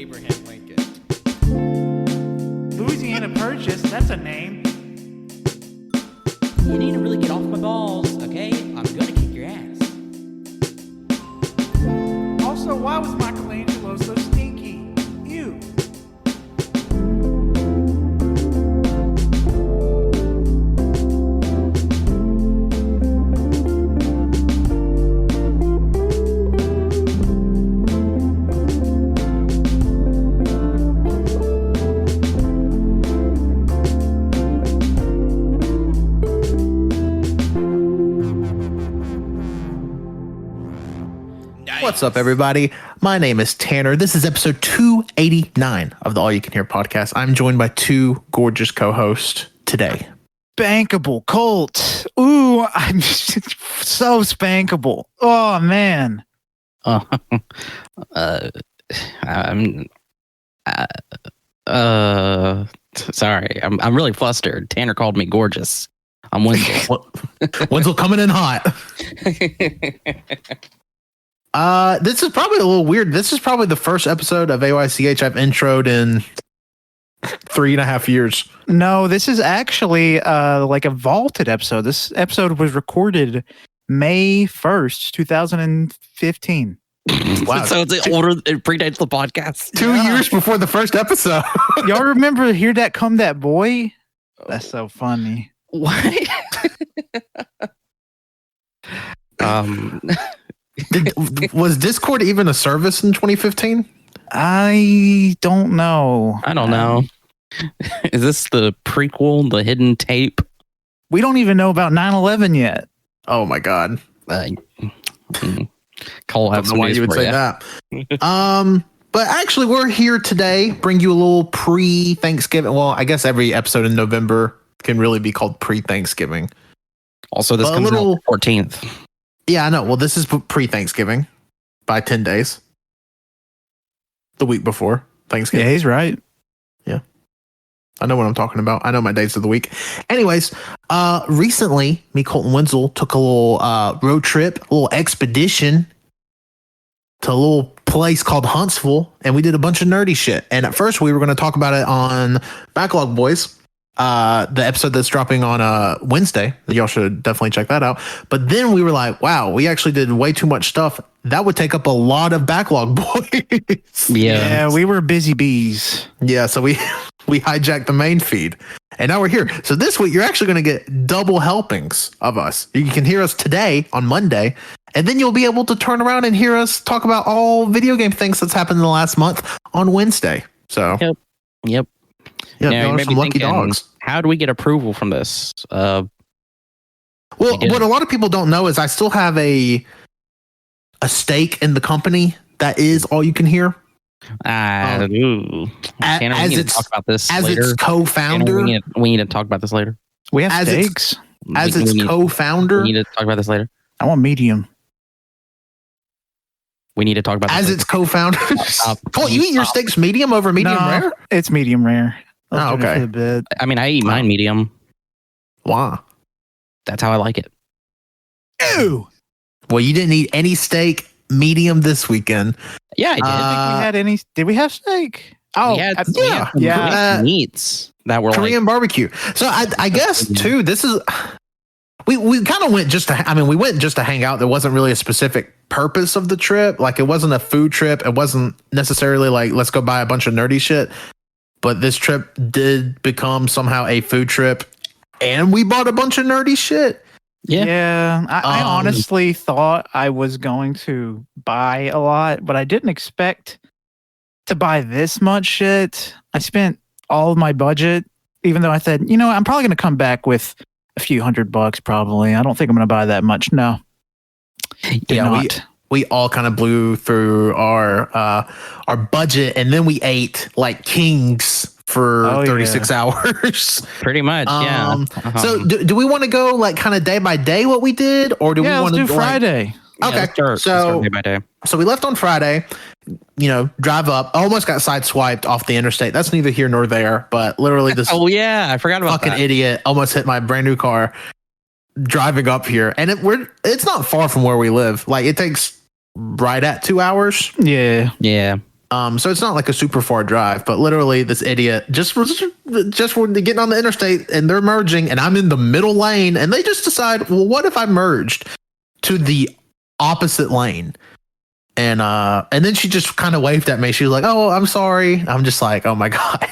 Abraham Lincoln. Louisiana Purchase, that's a name. You need to really get off my balls, okay? I'm gonna kick your ass. Also, why was Michelangelo so stinky? Ew. What's up, everybody? My name is Tanner. This is episode 289 of the All You Can Hear podcast. I'm joined by two gorgeous co-hosts today. Spankable Colt. Ooh, I'm so spankable. Oh, man. Sorry. I'm really flustered. Tanner called me gorgeous. I'm Wenzel. Wenzel coming in hot. This is probably a little weird. This is probably the first episode of AYCH I've introed in 3.5 years. No, this is actually like a vaulted episode. This episode was recorded May 1st, 2015. Wow. So it's older. It predates the podcast. 2 years before the first episode. Y'all remember Hear That Come That Boy? That's so funny. What? Was Discord even a service in 2015? I don't know. I don't know. Is this the prequel, the hidden tape? We don't even know about 9/11 yet. Oh my god. Cole, I have don't know some why news you would for say you. that. But actually, we're here today. Bring you a little pre-Thanksgiving. Well, I guess every episode in November can really be called pre-Thanksgiving. Also, this But a comes little- out the 14th. Yeah, I know. Well, this is pre-Thanksgiving by 10 days. The week before Thanksgiving. Yeah, he's right. I know what I'm talking about. I know my days of the week. Anyways, recently, me, Colt, and Wenzel took a little road trip, a little expedition to a little place called Huntsville, and we did a bunch of nerdy shit. And at first, we were going to talk about it on Backlog Boyz, the episode that's dropping on Wednesday. Y'all should definitely check that out. But then we were like, wow, we actually did way too much stuff. That would take up a lot of Backlog Boys. Yeah, we were busy bees. Yeah, so we hijacked the main feed, and now we're here. So this week, you're actually going to get double helpings of us. You can hear us today on Monday, and then you'll be able to turn around and hear us talk about all video game things that's happened in the last month on Wednesday. So, Yep. yeah, Now, y'all you are may some be lucky thinking, dogs. How do we get approval from this? Well, we did. what a lot of people don't know is I still have a stake in the company that is All You Can Hear. Tanner, we need to talk about this as later. its co-founder, Tanner, we need to talk about this later. We have As it's- steaks. as We its need- co-founder, We need to talk about this later. I want medium. We need to talk about this as later. its co-founder. Stop. Colt, you eat your steaks medium over medium No, rare? It's medium rare. I was Oh, doing it okay. for the bit. I mean, I eat mine medium. Wow. That's how I like it. Ew. Well, you didn't eat any steak medium this weekend. Yeah, I did. We had any? Did we have steak? Oh, we had, I- we had some yeah. great meats that were Korean barbecue. So I guess too, this is we kind of went just to we went just to hang out. There wasn't really a specific purpose of the trip. Like it wasn't a food trip. It wasn't necessarily like let's go buy a bunch of nerdy shit. But this trip did become somehow a food trip, and we bought a bunch of nerdy shit. Yeah. I honestly thought I was going to buy a lot, but I didn't expect to buy this much shit. I spent all of my budget, even though I said, I'm probably going to come back with a few $100 probably. I don't think I'm going to buy that much. No. Did Yeah, not. we all kind of blew through our budget, and then we ate like kings for 36 hours. Pretty much, yeah. So do we want to go like kind of day by day what we did, or do we Yeah, want let's to do Friday. Okay, let's start day by day. So we left on Friday, drive up, almost got sideswiped off the interstate. That's neither here nor there, but literally this Oh yeah, I forgot about fucking that. idiot almost hit my brand new car driving up here. And it's not far from where we live. Like it takes right at 2 hours. Yeah. Yeah. So it's not like a super far drive, but literally this idiot just getting on the interstate and they're merging and I'm in the middle lane and they just decide, well, what if I merged to the opposite lane? And then she just kind of waved at me. She was like, "Oh, I'm sorry." I'm just like, "Oh my God."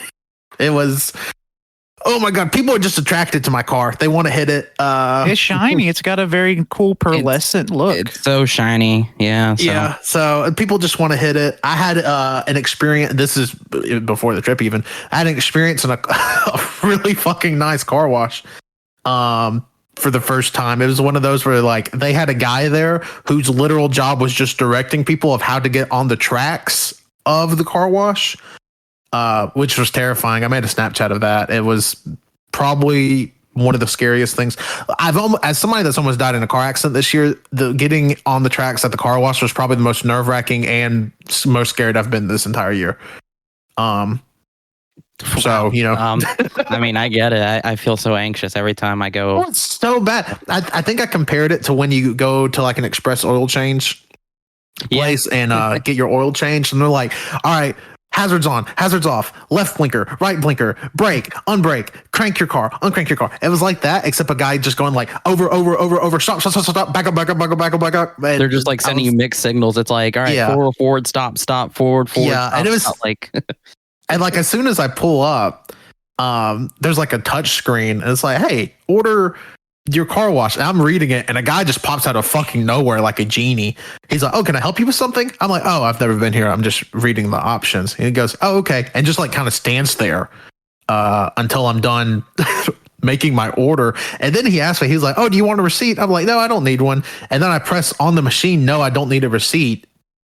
It was, oh my God. People are just attracted to my car. They want to hit it. It's shiny. It's got a very cool pearlescent look. It's so shiny. Yeah. So. Yeah. So people just want to hit it. I had an experience. This is before the trip even. I had an experience in a really fucking nice car wash. For the first time. It was one of those where like they had a guy there whose literal job was just directing people of how to get on the tracks of the car wash, which was terrifying. I made a Snapchat of that. It was probably one of the scariest things. As somebody that's almost died in a car accident this year, the getting on the tracks at the car wash was probably the most nerve-wracking and most scared I've been this entire year. So, you know, I mean, I get it. I feel so anxious every time I go. Oh, it's so bad. I think I compared it to when you go to like an express oil change place and get your oil changed. And they're like, all right, hazards on, hazards off, left blinker, right blinker, brake, unbrake, crank your car, uncrank your car. It was like that, except a guy just going like over, stop, back up. And they're just like sending you mixed signals. It's like, all right, forward, stop, forward. Yeah, stop, and it was like... And like as soon as I pull up, there's like a touch screen and it's like, hey, order your car wash. And I'm reading it and a guy just pops out of fucking nowhere like a genie. He's like, oh, can I help you with something? I'm like, oh, I've never been here. I'm just reading the options. And he goes, oh, okay. And just like kind of stands there until I'm done making my order. And then he asked me, he's like, oh, do you want a receipt? I'm like, no, I don't need one. And then I press on the machine, no, I don't need a receipt,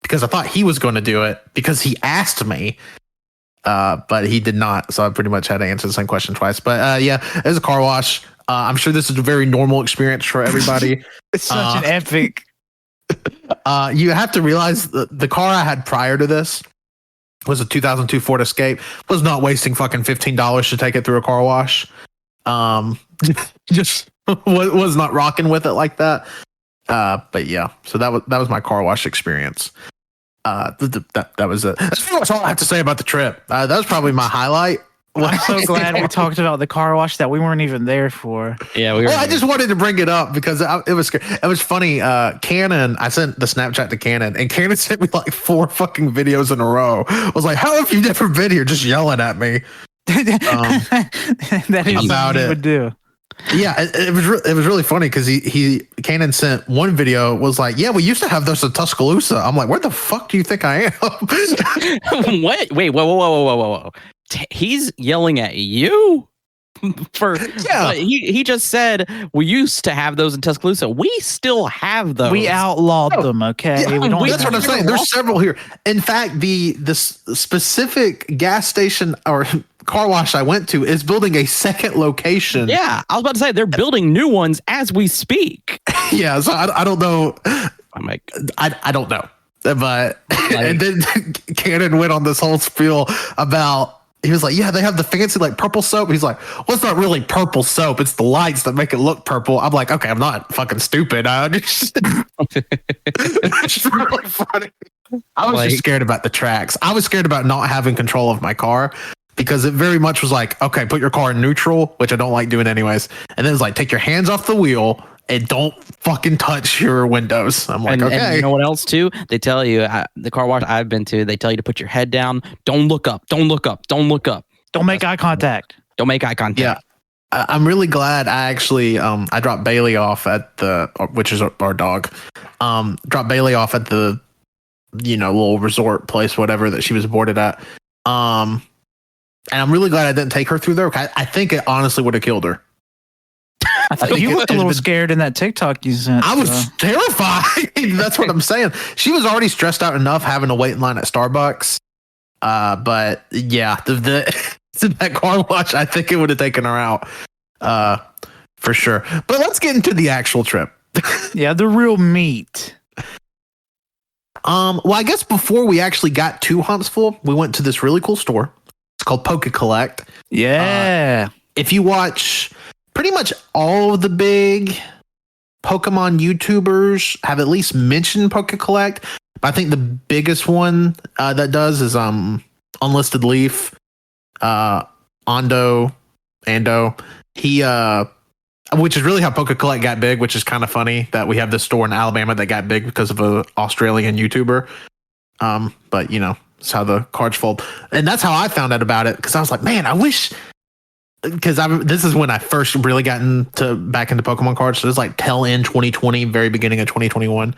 because I thought he was going to do it because he asked me. But he did not, so I pretty much had to answer the same question twice. But yeah, it was a car wash. I'm sure this is a very normal experience for everybody. It's such an epic. You have to realize the car I had prior to this was a 2002 Ford Escape. Was not wasting fucking $15 to take it through a car wash. Just was not rocking with it like that. But yeah, so that was my car wash experience. That was it. That's pretty much all I have to say about the trip. That was probably my highlight. I'm so glad we talked about the car wash that we weren't even there for. Yeah, we were. Well, I just wanted to bring it up because it was funny. Cannon, I sent the Snapchat to Cannon, and Cannon sent me like 4 fucking videos in a row. I was like, "How have you never been here?" Just yelling at me. That is about what he it. would do. Yeah, it was really funny because Cannon sent one video, was like, yeah, we used to have those in Tuscaloosa. I'm like, where the fuck do you think I am? What? Wait, whoa. He's yelling at you for he just said we used to have those in Tuscaloosa. We still have those. We outlawed them, okay? Yeah, we don't that's what I'm saying. There's several here. In fact, the specific gas station or car wash I went to is building a second location. Yeah, I was about to say they're building new ones as we speak. Yeah, so I don't know. I'm like, I don't know, but and then Cannon went on this whole spiel about. He was like, yeah, they have the fancy like purple soap. He's like, well, it's not really purple soap. It's the lights that make it look purple. I'm like, okay, I'm not fucking stupid. It's really funny. I was just scared about the tracks. I was scared about not having control of my car because it very much was like, okay, put your car in neutral, which I don't like doing anyways. And then it's like, take your hands off the wheel and don't fucking touch your windows. I'm like, okay. And you know what else too? They tell you, the car wash I've been to, they tell you to put your head down. Don't look up. Don't make eye contact. Don't make eye contact. Yeah. I'm really glad I actually, I dropped Bailey off at which is our dog, dropped Bailey off at the, little resort place, whatever that she was boarded at. And I'm really glad I didn't take her through there. I think it honestly would have killed her. I thought you looked a little scared in that TikTok you sent. I was terrified. That's what I'm saying. She was already stressed out enough having to wait in line at Starbucks. But yeah, that car wash, I think it would have taken her out for sure. But let's get into the actual trip. Yeah, the real meat. Well, I guess before we actually got to Huntsville, we went to this really cool store. It's called Collect. Yeah. If you watch pretty much all of the big Pokemon YouTubers have at least mentioned Collect, I think the biggest one that does is Unlisted Leaf, Ando. He which is really how Poke Collect got big, which is kind of funny that we have this store in Alabama that got big because of an Australian YouTuber. But you know, it's how the cards fold. And that's how I found out about it, because I was like, man, I wish, because this is when I first really got back into Pokemon cards. So it was like tail end 2020, very beginning of 2021. And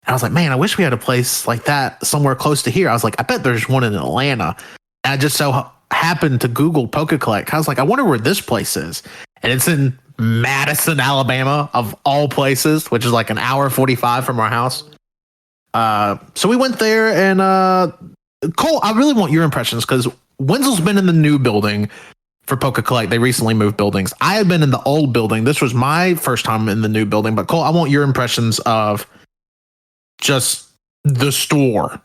I was like, man, I wish we had a place like that somewhere close to here. I was like, I bet there's one in Atlanta. And I just so happened to Google Poke Collect. I was like, I wonder where this place is. And it's in Madison, Alabama, of all places, which is like an hour 45 from our house. So we went there, and Cole, I really want your impressions, because Wenzel's been in the new building for Poke Collect. They recently moved buildings. I had been in the old building. This was my first time in the new building. But Cole, I want your impressions of just the store.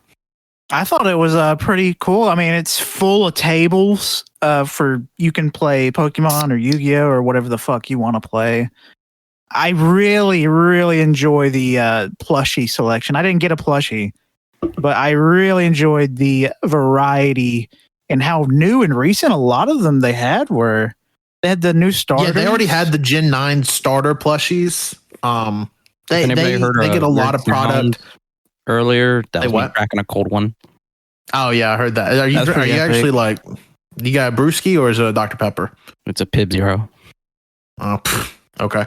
I thought it was pretty cool. I mean, it's full of tables for you can play Pokemon or Yu-Gi-Oh or whatever the fuck you want to play. I really, really enjoy the plushie selection. I didn't get a plushie, but I really enjoyed the variety and how new and recent a lot of them they had were. They had the new starters. Yeah, they already had the Gen 9 starter plushies. They get a lot of product. Earlier, that was me cracking a cold one. Oh yeah, I heard that. Are you actually like, you got a brewski or is it a Dr. Pepper? It's a Pib Zero. Oh, okay.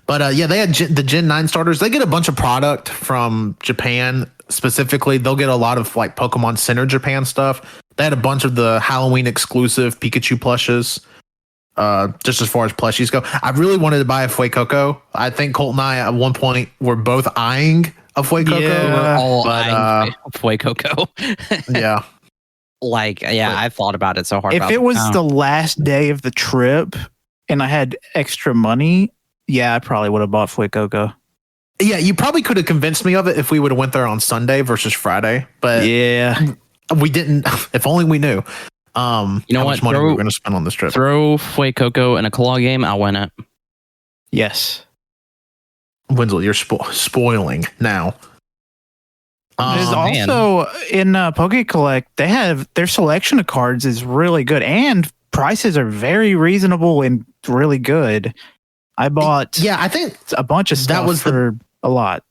But yeah, they had the Gen 9 starters. They get a bunch of product from Japan specifically. They'll get a lot of like Pokemon Center Japan stuff. They had a bunch of the Halloween exclusive Pikachu plushes. Just as far as plushies go, I really wanted to buy a Fuecoco. I think Colt and I at one point were both eyeing a Fuecoco. Yeah, we're all eyeing Fuecoco. Yeah. I thought about it so hard. If it was the last day of the trip and I had extra money, yeah, I probably would have bought Fuecoco. Yeah, you probably could have convinced me of it if we would have went there on Sunday versus Friday. But yeah, we didn't. If only we knew. You know how what? much money we were going to spend on this trip. Throw Fuecoco in a claw game. I'll win it. Yes. Wenzel, you're spoiling now. There's also in Poke Collect, they have their selection of cards is really good, and prices are very reasonable and really good. I bought I think a bunch of stuff for a lot.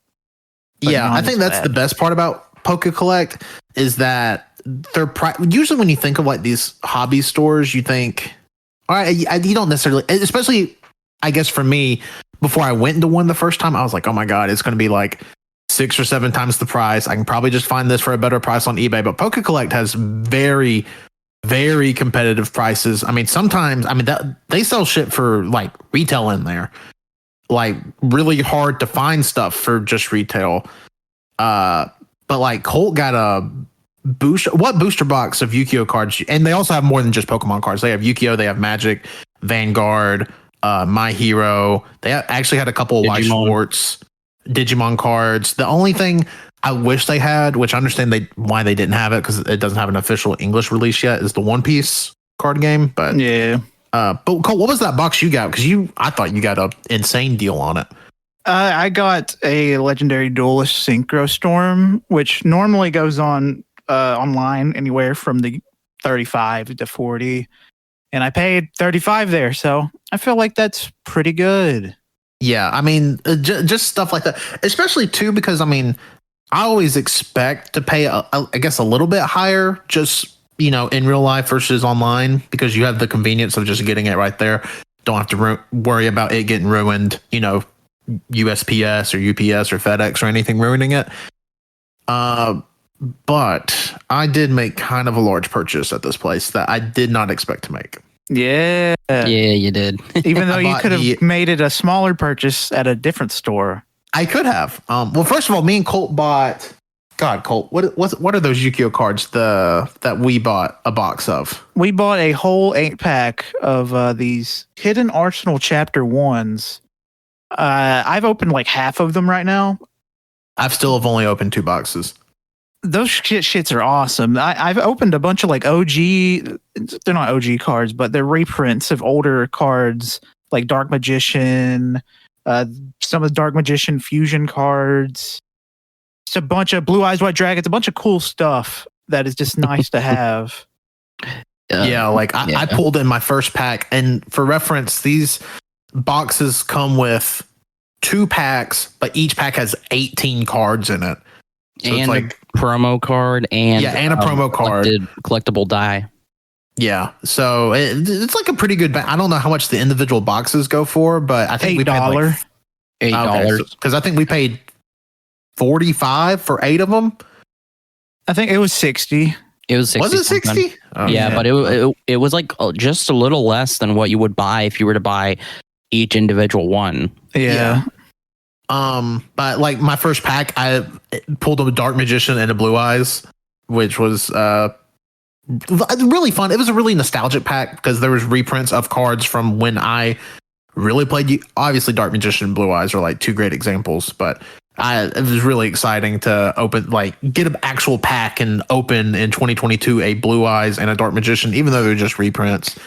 Yeah, I think that's the best part about Poke Collect is that they're usually when you think of like these hobby stores, you think, all right, you don't necessarily, especially I guess for me, before I went into one the first time, I was like, oh my God, it's going to be like 6 or 7 times the price. I can probably just find this for a better price on eBay. But Poke Collect has very, very competitive prices. I mean, sometimes, they sell shit for like retail in there, like really hard to find stuff for just retail. But like Colt got a booster box of Yu-Gi-Oh cards, and they also have more than just Pokemon cards. They have Yu-Gi-Oh, they have Magic, Vanguard, My Hero. They actually had a couple of White Schwartz Digimon cards. The only thing I wish they had, which I understand why they didn't have it because it doesn't have an official English release yet, is the One Piece card game. But yeah. But Cole, what was that box you got? Because I thought you got an insane deal on it. I got a Legendary Duelist Synchro Storm, which normally goes on online anywhere from the 35 to 40, and I paid 35 there, so I feel like that's pretty good. Yeah, I mean, just stuff like that, especially too because I always expect to pay I guess a little bit higher, just in real life versus online, because you have the convenience of just getting it right there. Don't have to worry about it getting ruined, USPS or UPS or FedEx or anything ruining it. But I did make kind of a large purchase at this place that I did not expect to make. Yeah. Yeah, you did. Even though you could have made it a smaller purchase at a different store. I could have. Well, first of all, me and Colt bought. God, Colt, what are those Yu-Gi-Oh cards that we bought a box of? We bought a whole 8-pack of these Hidden Arsenal Chapter 1s. I've opened like half of them right now. I've only opened 2 boxes. Those shits are awesome. I've opened a bunch of like OG, they're not OG cards, but they're reprints of older cards like Dark Magician, some of the Dark Magician fusion cards. just a bunch of Blue Eyes White Dragons, a bunch of cool stuff that is just nice to have. I pulled in my first pack, and for reference, these boxes come with 2 packs, but each pack has 18 cards in it. So and it's like a promo card and a promo card, collectible die. Yeah, so it's like a pretty good. I don't know how much the individual boxes go for, but I think $8. $8 because I think we paid $45 for 8 of them. I think it was 60. It was 60. Was it 60? Oh, yeah, but it was like just a little less than what you would buy if you were to buy each individual one. Yeah. But like my first pack, I pulled a Dark Magician and a Blue Eyes, which was really fun. It was a really nostalgic pack because there was reprints of cards from when I really played. Obviously, Dark Magician and Blue Eyes are like 2 great examples, but it was really exciting to get an actual pack and open in 2022 a Blue Eyes and a Dark Magician, even though they're just reprints,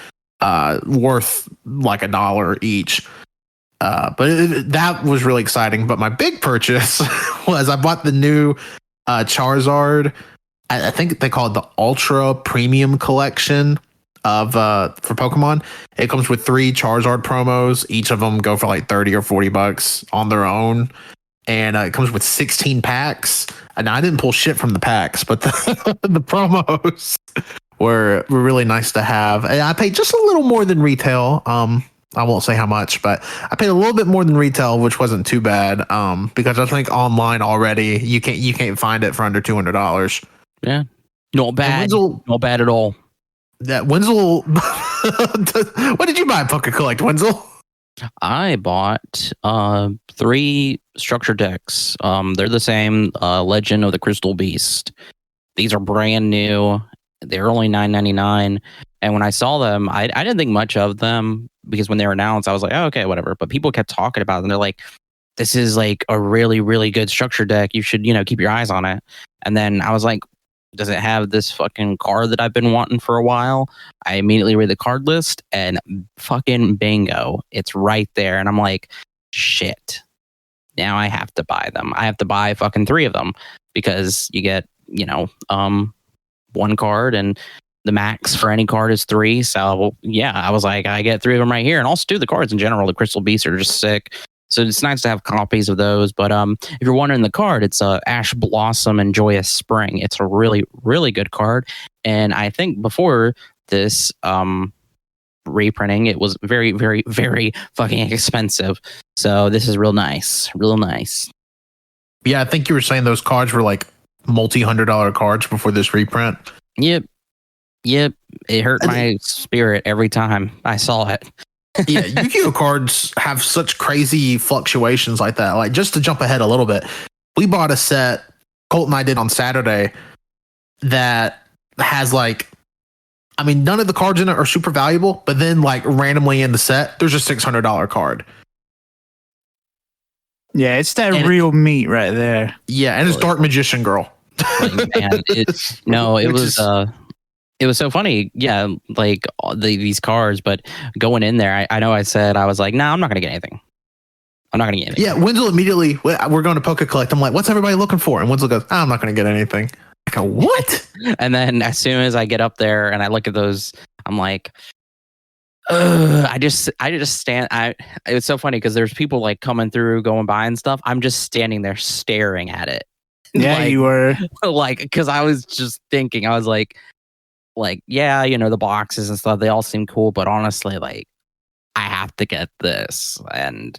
worth like $1 each. But that was really exciting. But my big purchase was I bought the new Charizard. I think they call it the Ultra Premium Collection of for Pokemon. It comes with 3 Charizard promos. Each of them go for like $30 or $40 on their own. And it comes with 16 packs. And I didn't pull shit from the packs, but the promos were really nice to have. And I paid just a little more than retail. I won't say how much, but I paid a little bit more than retail, which wasn't too bad. Because I think online already you can't find it for under $200. Yeah, not bad. Wenzel, not bad at all. That Wenzel. What did you buy at Poke Collect, Wenzel? I bought 3 structure decks. They're the same. Legend of the Crystal Beast. These are brand new. They're only $9.99. And when I saw them, I didn't think much of them because when they were announced, I was like, oh, okay, whatever. But people kept talking about them. They're like, this is like a really, really good structure deck. You should, keep your eyes on it. And then I was like, does it have this fucking card that I've been wanting for a while? I immediately read the card list and fucking bingo. It's right there. And I'm like, shit. Now I have to buy them. I have to buy fucking 3 of them because you get, 1 card and the max for any card is 3. So yeah, I was like, I get 3 of them right here. And also do the cards in general. The Crystal Beasts are just sick. So it's nice to have copies of those. But if you're wondering the card, it's Ash Blossom and Joyous Spring. It's a really, really good card. And I think before this reprinting, it was very, very, very fucking expensive. So this is real nice. Real nice. Yeah, I think you were saying those cards were like multi-$100 cards before this reprint. Yep. It hurt my spirit every time I saw it. Yeah, Yu-Gi-Oh cards have such crazy fluctuations like that. Like, just to jump ahead a little bit, we bought a set, Colt and I did on Saturday, that has none of the cards in it are super valuable, but then randomly in the set, there's a $600 card. Yeah, it's that real meat right there. Yeah, and it's Dark Magician Girl. Man, it was so funny. Yeah, these cards, but going in there, I know I was like, nah, I'm not going to get anything. I'm not going to get anything. Yeah, Wenzel immediately, we're going to Poke Collect. I'm like, what's everybody looking for? And Wenzel goes, I'm not going to get anything. I go, what? And then as soon as I get up there and I look at those, I'm like, I just stand. It was so funny because there's people coming through, going by and stuff. I'm just standing there staring at it. Yeah, you were. Because I was just thinking, I was like, yeah, the boxes and stuff, they all seem cool, but honestly, I have to get this, and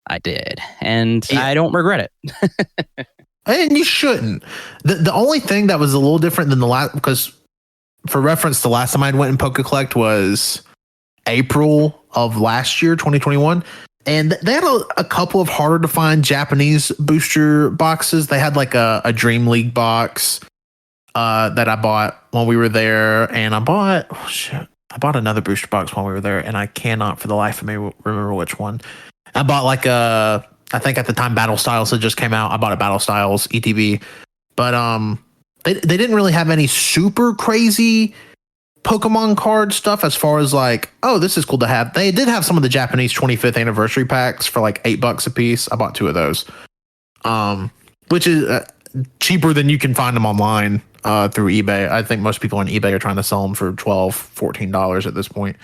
I did, and I don't regret it. And you shouldn't. The only thing that was a little different than the last, because for reference, the last time I went in Poke Collect was April of last year, 2021. And they had a couple of harder to find Japanese booster boxes. They had a Dream League box that I bought when we were there. And I bought another booster box when we were there. And I cannot for the life of me remember which one. I bought I think at the time Battle Styles had just came out. I bought a Battle Styles ETB. But they didn't really have any super crazy Pokemon card stuff as far as this is cool to have. They did have some of the Japanese 25th anniversary packs for $8 a piece. I bought 2 of those. Which is cheaper than you can find them online through eBay. I think most people on eBay are trying to sell them for $12-14 at this point.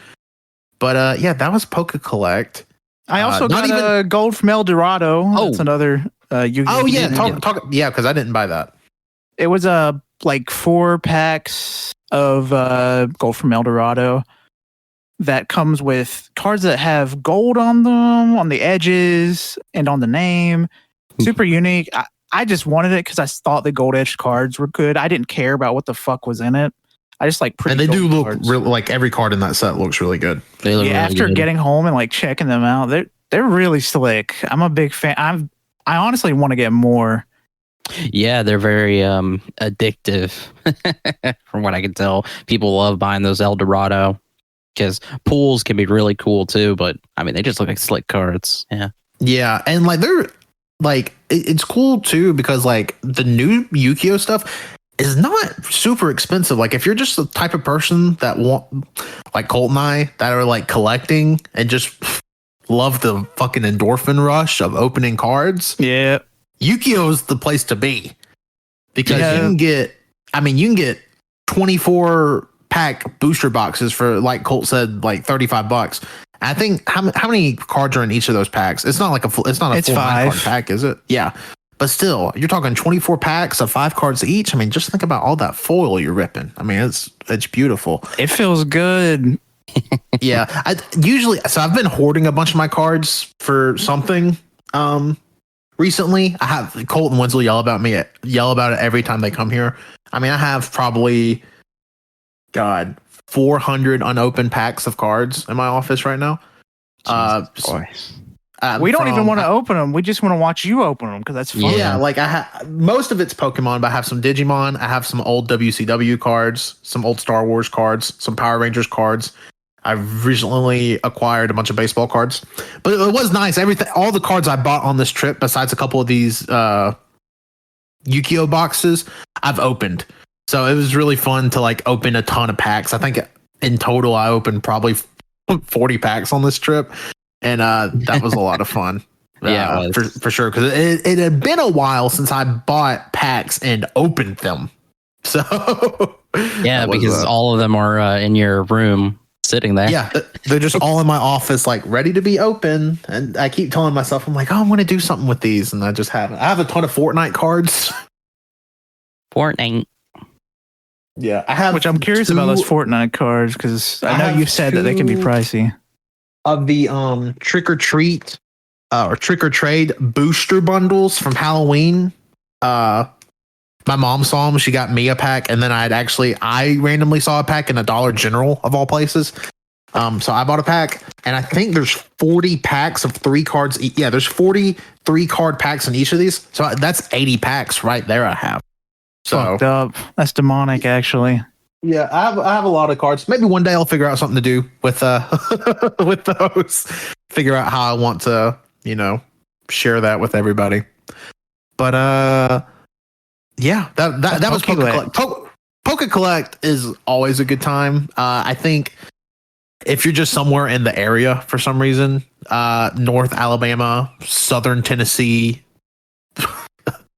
But yeah, that was Poke Collect. I also got a gold from El Dorado. Oh. That's another Yu-Gi-Oh! Oh yeah, yeah, because I didn't buy that. It was like 4 packs of gold from El Dorado that comes with cards that have gold on them, on the edges, and on the name. Super unique. I just wanted it because I thought the gold edged cards were good. I didn't care about what the fuck was in it. I just like pretty. And they do look cards. like every card in that set looks really good. They look really after good. getting home and like checking them out, they're really slick. I'm a big fan. I honestly want to get more. Yeah, they're very addictive. From what I can tell, people love buying those El Dorado because pools can be really cool too. But I mean, they just look like slick cards. Yeah, Yeah, and like they're like it's cool too because like the new Yu-Gi-Oh stuff is not super expensive. Like if you're just the type of person that want like Colt and I that are like collecting and just love the fucking endorphin rush of opening cards, Yeah. Yu-Gi-Oh is the place to be because you can get 24 pack booster boxes for, like Colt said, like $35. I think how many cards are in each of those packs? It's not like it's not a full 9 card pack, is it? Yeah. But still, you're talking 24 packs of 5 cards each. I mean, just think about all that foil you're ripping. I mean, it's beautiful. It feels good. Yeah. I've been hoarding a bunch of my cards for something. Recently, I have Colt and Wenzel yell about it every time they come here. I mean, I have probably 400 unopened packs of cards in my office right now. We don't even want to open them. We just want to watch you open them because that's fun. Yeah, like most of it's Pokemon, but I have some Digimon. I have some old WCW cards, some old Star Wars cards, some Power Rangers cards. I've recently acquired a bunch of baseball cards, but it was nice. All the cards I bought on this trip, besides a couple of these Yu-Gi-Oh boxes, I've opened. So it was really fun to like open a ton of packs. I think in total I opened probably 40 packs on this trip, and that was a lot of fun. Yeah, for sure, because it had been a while since I bought packs and opened them. So yeah, because all of them are in your room. Sitting there. Yeah, they're just all in my office, like ready to be open. And I keep telling myself, I'm like, oh, I want to do something with these. And I just haven't. I have a ton of Fortnite cards. Fortnite. Yeah, I have. Which I'm curious about those Fortnite cards because I know you said that they can be pricey. Of the trick or treat or trick or trade booster bundles from Halloween. My mom saw them. She got me a pack, and then I randomly saw a pack in a Dollar General of all places. So I bought a pack, and I think there's 40 packs of 3 cards. Yeah, there's 43 card packs in each of these. So that's 80 packs right there. I have. So Fucked up. That's demonic, actually. Yeah, I have a lot of cards. Maybe one day I'll figure out something to do with with those. Figure out how I want to, share that with everybody. But yeah, that was Poke Collect. Poke Collect is always a good time. I think if you're just somewhere in the area for some reason, North Alabama, Southern Tennessee,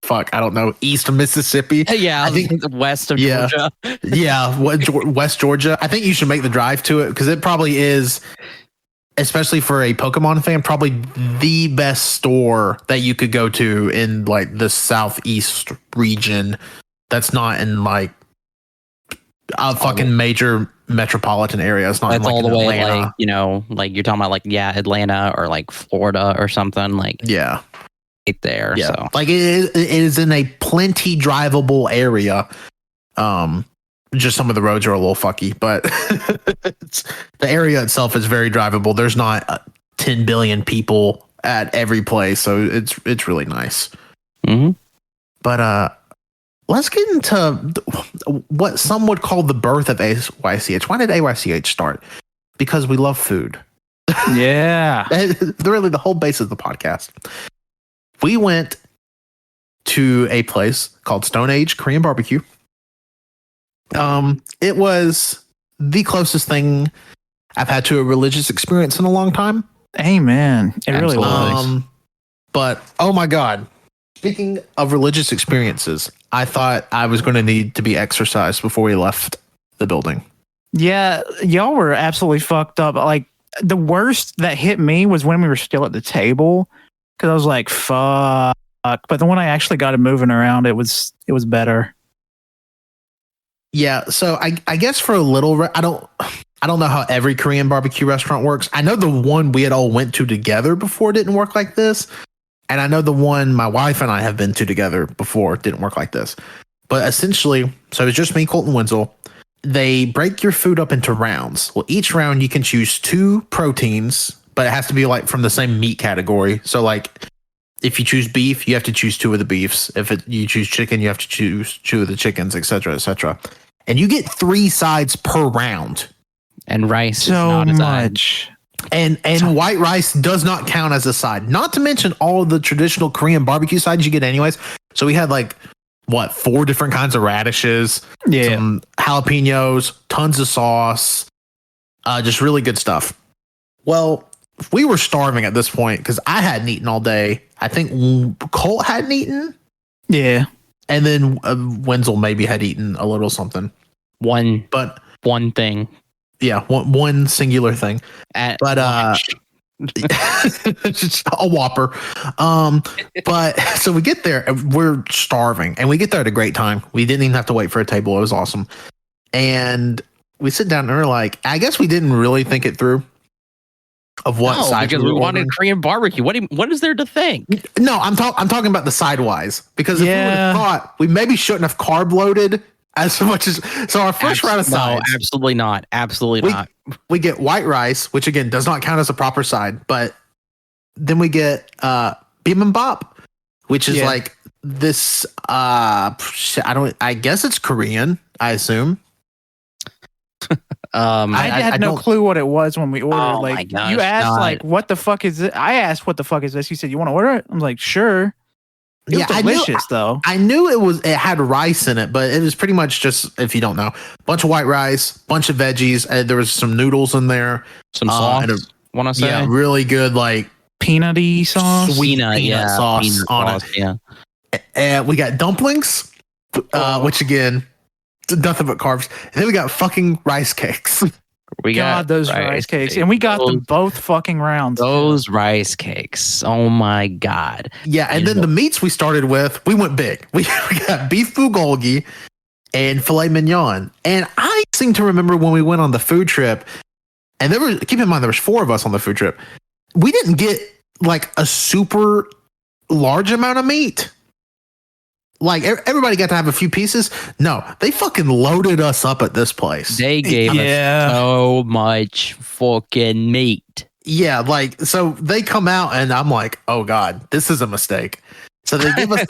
I don't know, East Mississippi. Yeah, I think west of Georgia. Yeah, West Georgia. I think you should make the drive to it because it probably is, especially for a Pokemon fan, probably the best store that you could go to in like the Southeast region. That's not in like a fucking major metropolitan area. It's not. That's in, like, all the way, Atlanta. like you're talking about, like Atlanta or like Florida or something. Like Yeah, right there. yeah. So Like it is in a plenty drivable area. Just some of the roads are a little fucky, but the area itself is very drivable. There's not 10 billion people at every place, so it's really nice. Mm-hmm. But let's get into what some would call the birth of AYCH. Why did AYCH start? Because we love food. Yeah. Really the whole base of the podcast. We went to a place called Stone Age Korean BBQ. It was the closest thing I've had to a religious experience in a long time. Amen. It really was. But oh my god, Speaking of religious experiences, I thought I was going to need to be exorcised before we left the building. Yeah, y'all were absolutely fucked up. Like the worst that hit me was when we were still at the table, because I was like, "Fuck!" But then when I actually got it moving around, it was better. Yeah, so I guess for a little, I don't know how every Korean barbecue restaurant works. I know the one we had all went to together before didn't work like this. And I know the one my wife and I have been to together before didn't work like this. But essentially, so it was just me, Colt, and Wenzel. They break your food up into rounds. Well, each round you can choose 2 proteins, but it has to be like from the same meat category. So like if you choose beef, you have to choose 2 of the beefs. If you choose chicken, you have to choose 2 of the chickens, etc., etc. And you get 3 sides per round. And rice So is not as much. And white rice does not count as a side. Not to mention all of the traditional Korean barbecue sides you get anyways. So we had like 4 different kinds of radishes, some jalapenos, tons of sauce, just really good stuff. Well, we were starving at this point because I hadn't eaten all day. I think Colt hadn't eaten. Yeah. And then Wenzel maybe had eaten a little something. one thing. Yeah, one singular thing. But just a Whopper. But so we get there, we're starving, and we get there at a great time. We didn't even have to wait for a table. It was awesome. And we sit down and we're like, I guess we didn't really think it through of what side because we wanted Korean barbecue. What is there to think? No, I'm talking about the sidewise, because if we would have thought, we maybe shouldn't have carb loaded as much as. So our first round of sides. No, absolutely not. Absolutely not. We get white rice, which again does not count as a proper side, but then we get bibimbap, which is like this. I guess it's Korean. I assume. I had no clue what it was when we ordered. Oh like my gosh, you asked, like, what the fuck is it? I asked, what the fuck is this? You said, you want to order it? I'm like, sure. It was delicious, though. I knew it had rice in it, but it was pretty much just, if you don't know, bunch of white rice, bunch of veggies. There was some noodles in there, some sauce. Want to say? Yeah, really good, like peanutty sauce, sweet peanut sauce on it. Yeah, and we got dumplings, which again, nothing but carbs. And then we got fucking rice cakes. We got those rice cakes, and we got them both fucking rounds. Those rice cakes. Oh my god. Yeah, and then the meats we started with, we went big. We got beef bulgogi and filet mignon. And I seem to remember when we went on the food trip, and keep in mind there was 4 of us on the food trip. We didn't get like a super large amount of meat. Like everybody got to have a few pieces. No, they fucking loaded us up at this place. They gave us so much fucking meat. Yeah, like, so they come out and I'm like, oh god, this is a mistake. So they give us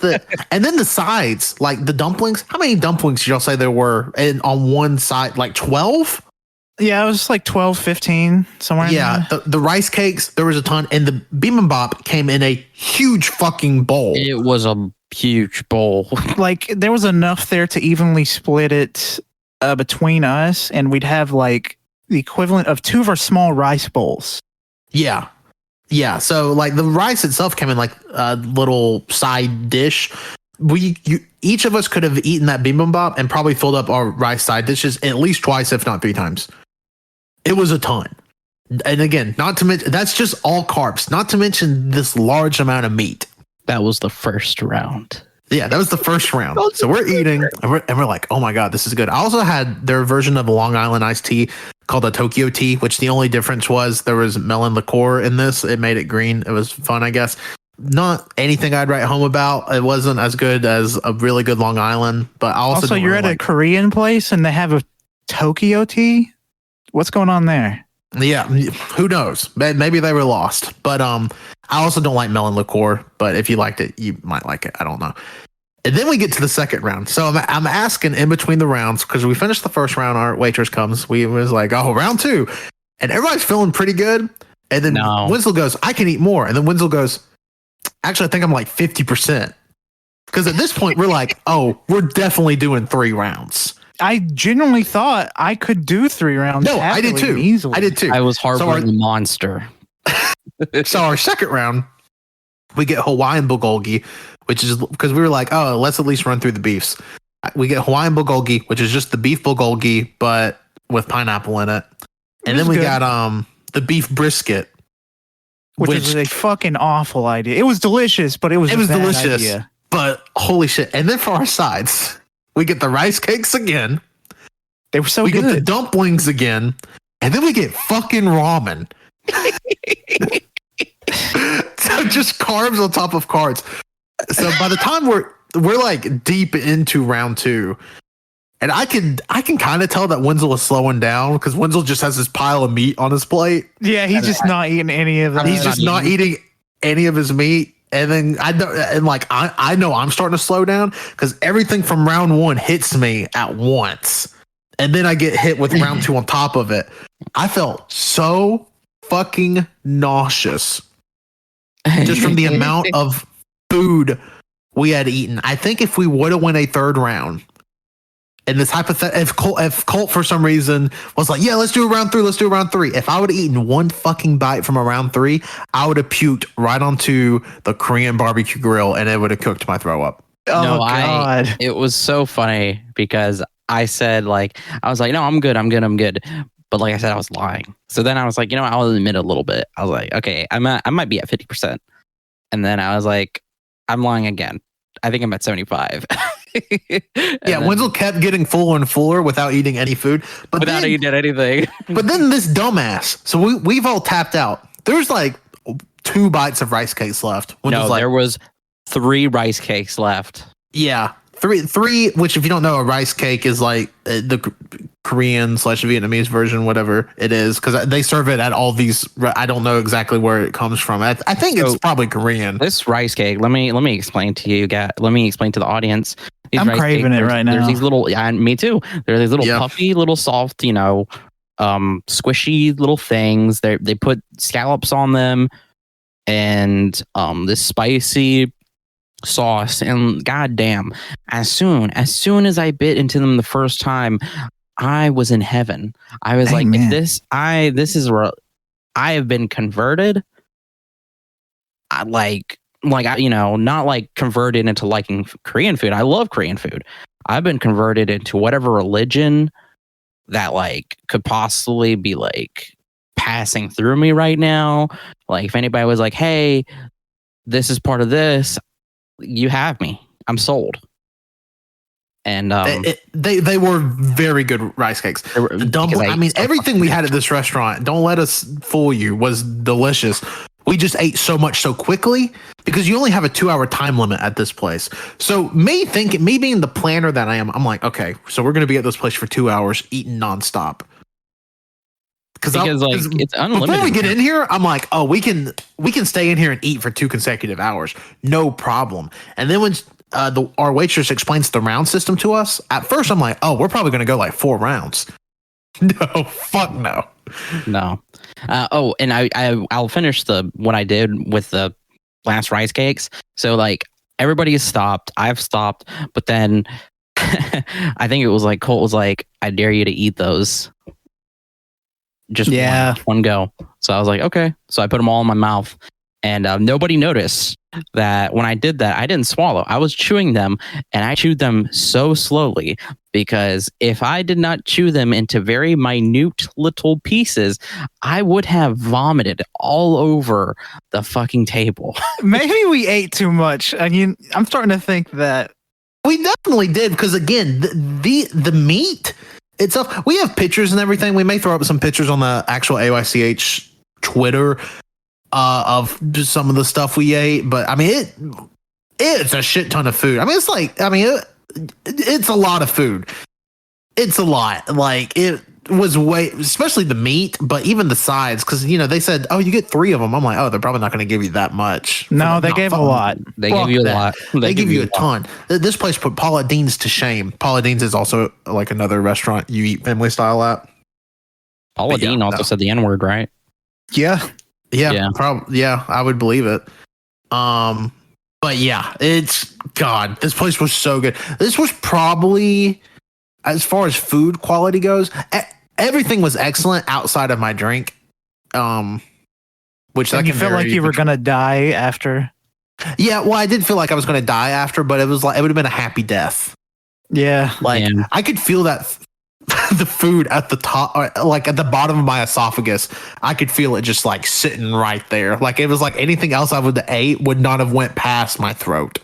and then the sides, like the dumplings. How many dumplings did y'all say there were? And on one side, like 12? Yeah, it was like 12, 15, somewhere. Yeah, the rice cakes, there was a ton. And the bibimbap came in a huge fucking bowl. It was a huge bowl. Like there was enough there to evenly split it between us, and we'd have like the equivalent of 2 of our small rice bowls. Yeah. So like the rice itself came in like a little side dish. Each of us could have eaten that bibimbap and probably filled up our rice side dishes at least twice, if not 3 times. It was a ton. And again, not to mention, that's just all carbs, not to mention this large amount of meat. That was the first round. Yeah, that was the first round. So we're eating and we're like, oh my god, this is good. I also had their version of a Long Island iced tea called a Tokyo tea, which the only difference was there was melon liqueur in this. It made it green. It was fun, I guess. Not anything I'd write home about. It wasn't as good as a really good Long Island, but I also you're at a Korean place and they have a Tokyo tea. What's going on there? Yeah, who knows? Maybe they were lost. But I also don't like melon liqueur. But if you liked it, you might like it. I don't know. And then we get to the second round. So I'm asking in between the rounds, because we finished the first round. Our waitress comes. We was like, oh, round 2, and everybody's feeling pretty good. And then Wenzel goes, I can eat more. And then Wenzel goes, actually, I think I'm like 50%. Because at this point, we're like, oh, we're definitely doing 3 rounds. I genuinely thought I could do 3 rounds. No, I did too. Easily. I did too. I was harboring the monster. So our second round, we get Hawaiian bulgogi, which is because we were like, oh, let's at least run through the beefs. We get Hawaiian bulgogi, which is just the beef bulgogi, but with pineapple in it. And then we got the beef brisket. Which is a fucking awful idea. It was delicious, but it was delicious. Idea. But holy shit. And then for our sides, we get the rice cakes again. They were so good. We get the dumplings again. And then we get fucking ramen. So just carbs on top of carbs. So by the time we're like deep into round 2, and I can kind of tell that Wenzel is slowing down because Wenzel just has this pile of meat on his plate. Yeah, he's just not eating any of that. He's just not eating any of his meat. And then I know I'm starting to slow down because everything from round 1 hits me at once. And then I get hit with round 2 on top of it. I felt so fucking nauseous just from the amount of food we had eaten. I think if we would have won a third round, and this hypothetical, if Colt for some reason was like, yeah, let's do a round 3, if I would have eaten one fucking bite from a round 3, I would have puked right onto the Korean barbecue grill and it would have cooked my throw up. Oh, no, God. It was so funny because I said, like, I was like, no, I'm good. But like I said, I was lying. So then I was like, I'll admit a little bit. I was like, okay, I might be at 50%. And then I was like, I'm lying again. I think I'm at 75. Yeah, Wenzel kept getting fuller and fuller without eating any food. But without eating anything. But then this dumbass. So we've all tapped out. There's like 2 bites of rice cakes left. There was 3 rice cakes left. Yeah. Three, which if you don't know, a rice cake is like the Korean/Vietnamese version, whatever it is, because they serve it at all these. I don't know exactly where it comes from. I think it's probably Korean. This rice cake, let me explain to you guys. Let me explain to the audience. I'm craving it right now. There's these little, me too. There's these little puffy, little soft, squishy little things. They put scallops on them, and this spicy sauce, and goddamn, as soon as I bit into them the first time, I was in heaven. I was like, man. This is where I have been converted. I not like converted into liking Korean food. I love Korean food. I've been converted into whatever religion that like could possibly be like passing through me right now. Like if anybody was like, hey, this is part of this, you have me. I'm sold. And they were very good rice cakes. The dumpling, I mean, everything we had at this restaurant, don't let us fool you, was delicious. We just ate so much so quickly because you only have a 2-hour time limit at this place. So me being the planner that I am, I'm like, okay, so we're going to be at this place for 2 hours eating nonstop. Because it's unlimited. Before we get in here, I'm like, oh, we can stay in here and eat for 2 consecutive hours, no problem. And then when our waitress explains the round system to us, at first I'm like, oh, we're probably going to go like 4 rounds. No, fuck no. No. And I'll finish what I did with the last rice cakes. So like everybody has stopped. I've stopped, but then I think it was like Colt was like, I dare you to eat those. Just one go. So I was like, okay. So I put them all in my mouth, and nobody noticed that when I did that, I didn't swallow. I was chewing them, and I chewed them so slowly because if I did not chew them into very minute little pieces, I would have vomited all over the fucking table. Maybe we ate too much. I mean, I'm starting to think that we definitely did because again, the meat itself, we have pictures and everything. We may throw up some pictures on the actual AYCH Twitter of just some of the stuff we ate. But I mean, it's a shit ton of food. I mean, it's a lot of food. It's a lot. Like it was especially the meat, but even the sides, because they said, oh, you get 3 of them. I'm like, oh, they're probably not going to give you that much. No, they gave a lot. They give you a lot. They give you a ton. This place put Paula Dean's to shame. Paula Dean's is also like another restaurant you eat family style at. Paula Dean also said the N-word, right? Yeah, probably. Yeah, I would believe it. But yeah, this place was so good. This was probably, as far as food quality goes, everything was excellent outside of my drink. Which you felt like you were gonna die after. Yeah, well, I did feel like I was going to die after, but it was like it would have been a happy death. Yeah. Like I could feel that the food at the top, like at the bottom of my esophagus, I could feel it just like sitting right there. Like it was like anything else I would have ate would not have went past my throat.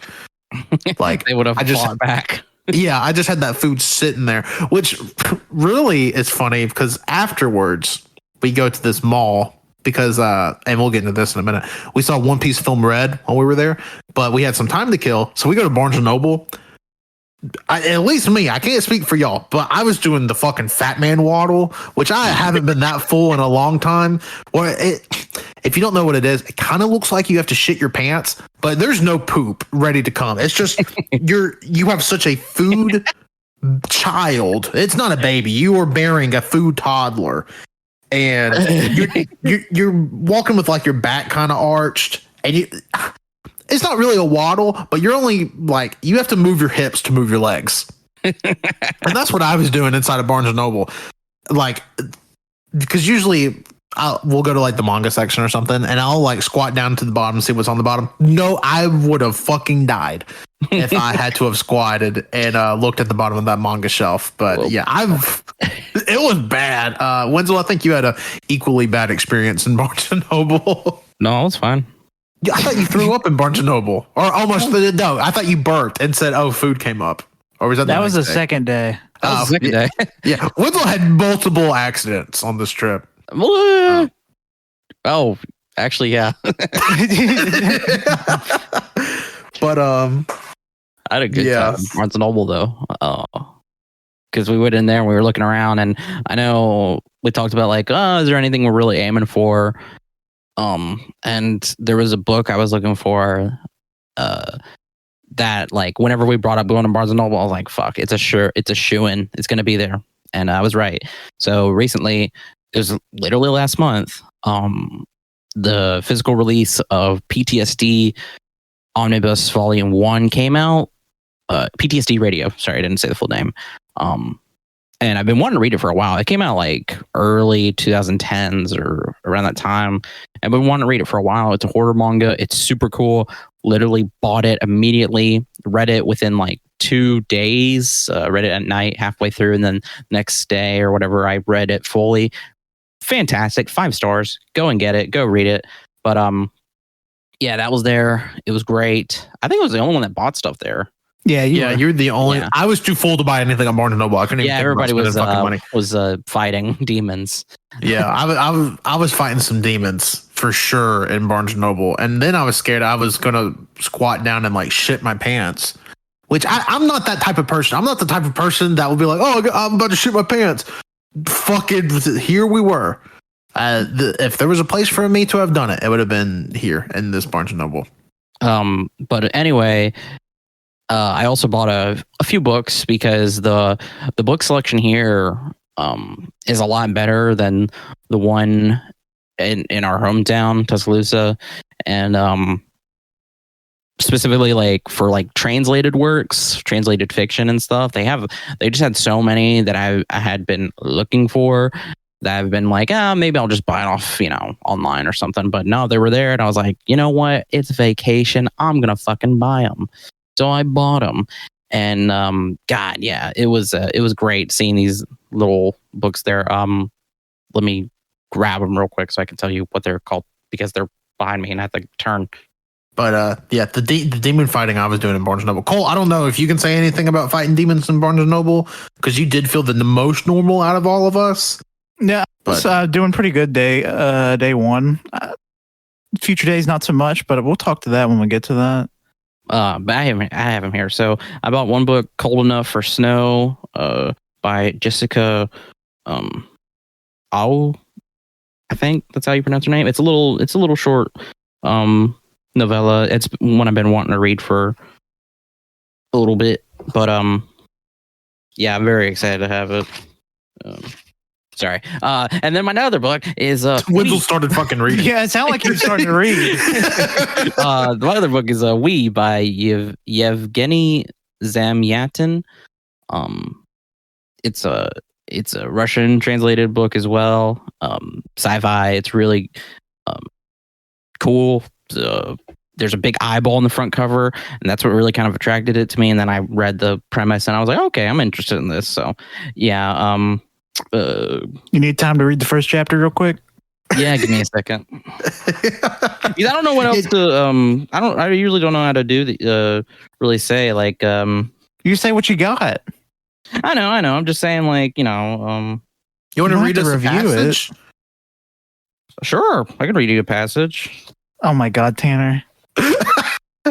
Like they would have fought back. Yeah, I just had that food sitting there, which really is funny because afterwards we go to this mall because, and we'll get into this in a minute. We saw One Piece Film Red while we were there, but we had some time to kill. So we go to Barnes and Noble. At least me, I can't speak for y'all, but I was doing the fucking fat man waddle, which I haven't been that full in a long time. Or if you don't know what it is, it kind of looks like you have to shit your pants, but there's no poop ready to come. It's just you have such a food child. It's not a baby. You are bearing a food toddler, and you're walking with like your back kind of arched, and you. It's not really a waddle, but you're only like you have to move your hips to move your legs, and that's what I was doing inside of Barnes and Noble, like because usually we'll go to like the manga section or something, and I'll like squat down to the bottom and see what's on the bottom. No, I would have fucking died if I had to have squatted and looked at the bottom of that manga shelf. But yeah, it was bad. Wenzel, I think you had a equally bad experience in Barnes and Noble. No, it was fine. I thought you threw up in Barnes and Noble, or almost. No, I thought you burped and said, "Oh, food came up." Or was that? That was the second day. That was the second day. Yeah, Wenzel had multiple accidents on this trip. Oh, actually, yeah. But I had a good time in Barnes and Noble though. Because we went in there and we were looking around, and I know we talked about like, is there anything we're really aiming for? And there was a book I was looking for that like whenever we brought up going to Barnes and Noble, I was like, fuck, it's a shoo-in. It's gonna be there. And I was right. So recently, it was literally last month, the physical release of PTSD Omnibus Volume 1 came out. PTSD Radio. Sorry, I didn't say the full name. And I've been wanting to read it for a while. It came out like early 2010s or around that time. I've been wanting to read it for a while. It's a horror manga. It's super cool. Literally bought it immediately. Read it within like 2 days. Read it at night, halfway through, and then next day or whatever, I read it fully. Fantastic. 5 stars. Go and get it. Go read it. But yeah, that was there. It was great. I think I was the only one that bought stuff there. Yeah, you're the only. Yeah. I was too full to buy anything on Barnes and Noble. I couldn't even. Yeah, everybody was fighting demons. Yeah, I was fighting some demons for sure in Barnes and Noble, and then I was scared I was gonna squat down and like shit my pants. Which I'm not that type of person. I'm not the type of person that will be like, oh, I'm about to shit my pants. Fucking here we were. If there was a place for me to have done it, it would have been here in this Barnes and Noble. But anyway. I also bought a few books because the book selection here is a lot better than the one in our hometown, Tuscaloosa, and specifically like for like translated works, translated fiction and stuff. They just had so many that I had been looking for that I've been like, maybe I'll just buy it off, online or something. But no, they were there, and I was like, you know what? It's vacation. I'm gonna fucking buy them. So I bought them, and God, yeah, it was great seeing these little books there. Let me grab them real quick so I can tell you what they're called because they're behind me and I have to turn. But yeah, the demon fighting I was doing in Barnes and Noble. Cole, I don't know if you can say anything about fighting demons in Barnes and Noble because you did feel the most normal out of all of us. Yeah, I was doing pretty good day one. Future days not so much, but we'll talk to that when we get to that. But I have him here. So I bought one book, Cold Enough for Snow, by Jessica Au. I think that's how you pronounce her name. It's a little short novella. It's one I've been wanting to read for a little bit, but yeah, I'm very excited to have it. Sorry. And then my other book is Wenzel started fucking reading. Yeah, it sounded like you started to read. My other book is We by Yevgeny Zamyatin. It's a Russian translated book as well. Sci-fi. It's really cool. there's a big eyeball in the front cover, and that's what really kind of attracted it to me. And then I read the premise, and I was like, okay, I'm interested in this. So, yeah. You need time to read the first chapter real quick? Yeah, give me a second. I don't know what else to. I usually don't know how to do the. Really say like. You say what you got. I know. I'm just saying, like, you know. You want to read us a review passage? Sure, I can read you a passage. Oh my God, Tanner.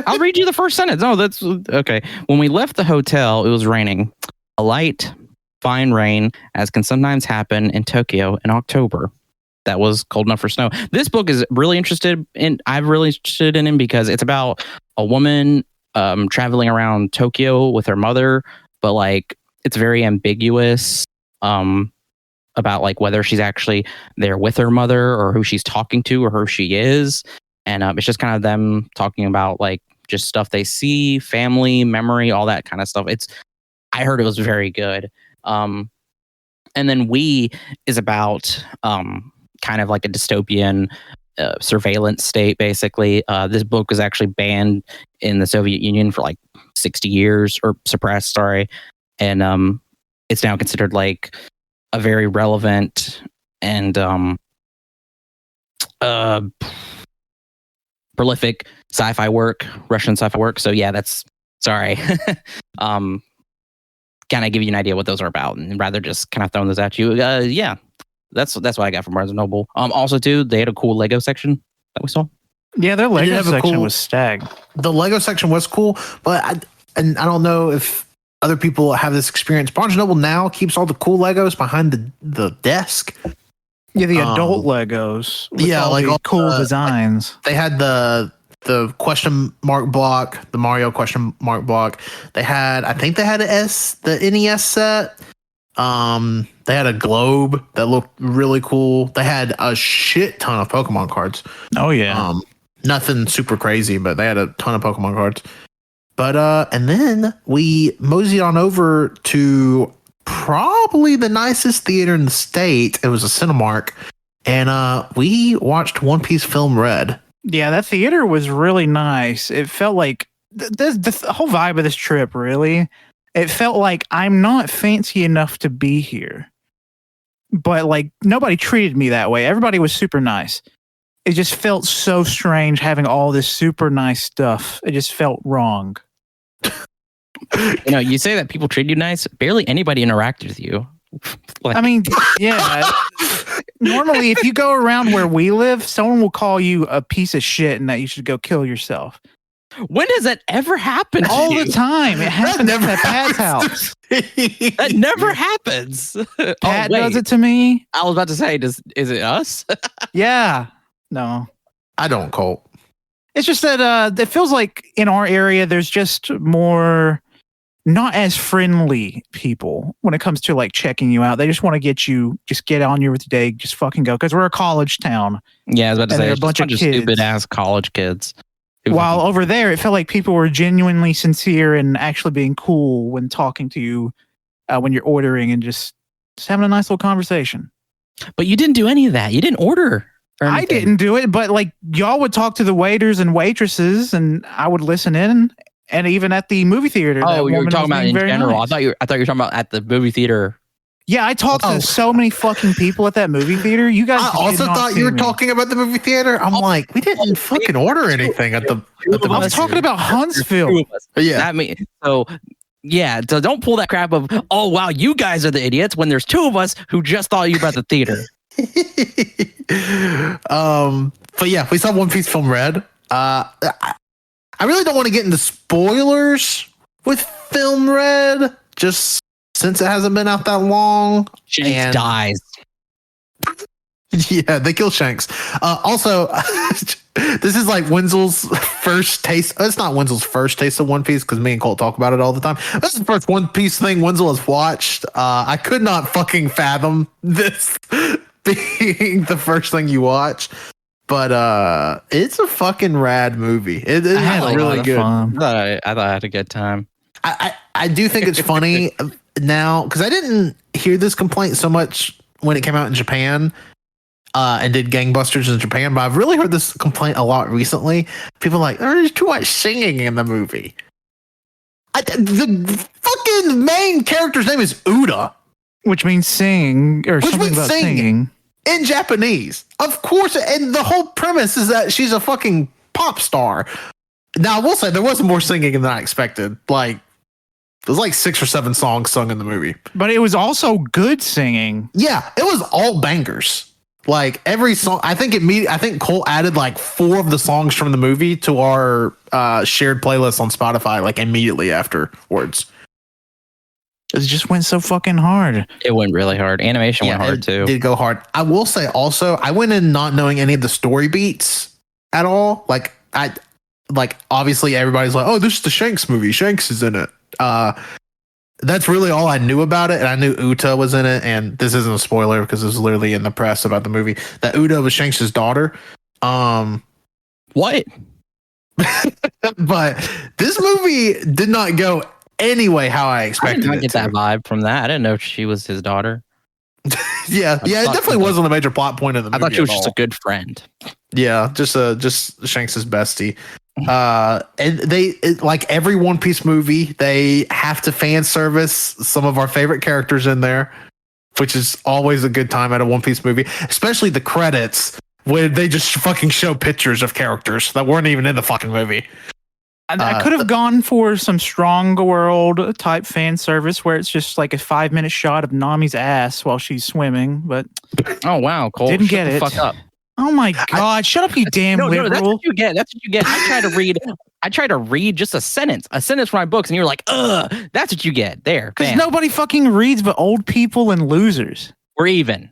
I'll read you the first sentence. Oh, that's okay. When we left the hotel, it was raining. A light, fine rain, as can sometimes happen in Tokyo in October. That was cold enough for snow. This book is really I'm really interested in it because it's about a woman traveling around Tokyo with her mother, but like it's very ambiguous about like whether she's actually there with her mother or who she's talking to or who she is. And it's just kind of them talking about like just stuff they see, family, memory, all that kind of stuff. I heard it was very good. And then We is about kind of like a dystopian surveillance state, basically. This book was actually banned in the Soviet Union for like 60 years, or suppressed, sorry. And it's now considered like a very relevant and prolific sci-fi work, Russian sci-fi work. So yeah, that's sorry. Kind of give you an idea what those are about, and rather just kind of throwing those at you. Yeah, that's what I got from Barnes and Noble. Also, too, they had a cool Lego section that we saw. Yeah, their Lego section was stag. The Lego section was cool, but I don't know if other people have this experience. Barnes and Noble now keeps all the cool Legos behind the desk. Yeah, the adult Legos. Yeah, like all cool designs. Like they had the question mark block, the Mario question mark block. They had, I think they had the NES set. They had a globe that looked really cool. They had a shit ton of Pokemon cards. Oh yeah. Nothing super crazy, but they had a ton of Pokemon cards. But and then we moseyed on over to probably the nicest theater in the state. It was a Cinemark, and we watched One Piece Film Red. Yeah, that theater was really nice. It felt like the whole vibe of this trip, really. It felt like I'm not fancy enough to be here. But like nobody treated me that way. Everybody was super nice. It just felt so strange having all this super nice stuff. It just felt wrong. You know, you say that people treat you nice. Barely anybody interacted with you. I mean, yeah. Normally, if you go around where we live, someone will call you a piece of shit and that you should go kill yourself. When does that ever happen? All the time. It happens at Pat's house. That never happens. Pat does it to me. I was about to say, is it us? Yeah. No. I don't, Colt. It's just that it feels like in our area, there's just more not as friendly people when it comes to like checking you out. They just want to get on your day, just fucking go. Because we're a college town. Yeah, I was about to say, a bunch of kids. Stupid ass college kids. While over there, it felt like people were genuinely sincere and actually being cool when talking to you when you're ordering and just having a nice little conversation. But you didn't do any of that. You didn't order. I didn't do it, but like y'all would talk to the waiters and waitresses, and I would listen in. And even at the movie theater. Oh, you were talking about in general. Nice. I thought you were talking about at the movie theater. Yeah, I talked to so many fucking people at that movie theater. You guys. I also thought you were talking about the movie theater. I'm like, we didn't fucking order anything at the. I was talking about Huntsville. Yeah. So don't pull that crap of, oh wow, you guys are the idiots when there's two of us who just thought you about the theater. But yeah, we saw One Piece Film Red. I really don't want to get into spoilers with Film Red, just since it hasn't been out that long. Shanks dies. Yeah, they kill Shanks. Also, this is like Wenzel's first taste. It's not Wenzel's first taste of One Piece because me and Colt talk about it all the time. This is the first One Piece thing Wenzel has watched. I could not fucking fathom this being the first thing you watch. But it's a fucking rad movie. It is really good. I thought I had a good time. I do think it's funny now because I didn't hear this complaint so much when it came out in Japan. and did gangbusters in Japan. But I've really heard this complaint a lot recently. People are like, there's too much singing in the movie. The fucking main character's name is Uda, which means sing or something about singing in Japanese, of course. And the whole premise is that she's a fucking pop star. Now, I will say there was more singing than I expected. Like, there's like 6 or 7 songs sung in the movie, but it was also good singing. Yeah, it was all bangers. Like every song, I think Colt added like 4 of the songs from the movie to our shared playlist on Spotify, like immediately afterwards. It just went so fucking hard. It went really hard. Animation went hard too. It did go hard. I will say also, I went in not knowing any of the story beats at all. Like obviously everybody's like, oh, this is the Shanks movie. Shanks is in it. That's really all I knew about it, and I knew Uta was in it. And this isn't a spoiler because it was literally in the press about the movie that Uta was Shanks' daughter. What? But this movie did not go anyway how I expected. I did not get that vibe from that. I didn't know she was his daughter. yeah, it definitely wasn't a major plot point of the movie. I thought she was just a good friend. Yeah, just Shanks' bestie. And like every One Piece movie, they have to fan service some of our favorite characters in there, which is always a good time at a One Piece movie, especially the credits when they just fucking show pictures of characters that weren't even in the fucking movie. I could have gone for some Strong World type fan service where it's just like a 5-minute shot of Nami's ass while she's swimming, but oh wow, Colt, didn't get it. Fuck up. Oh my god! Shut up, you damn liberal! No, that's what you get. That's what you get. I try to read just a sentence from my books, and you're like, ugh. That's what you get. There, because nobody fucking reads but old people and losers. We're even.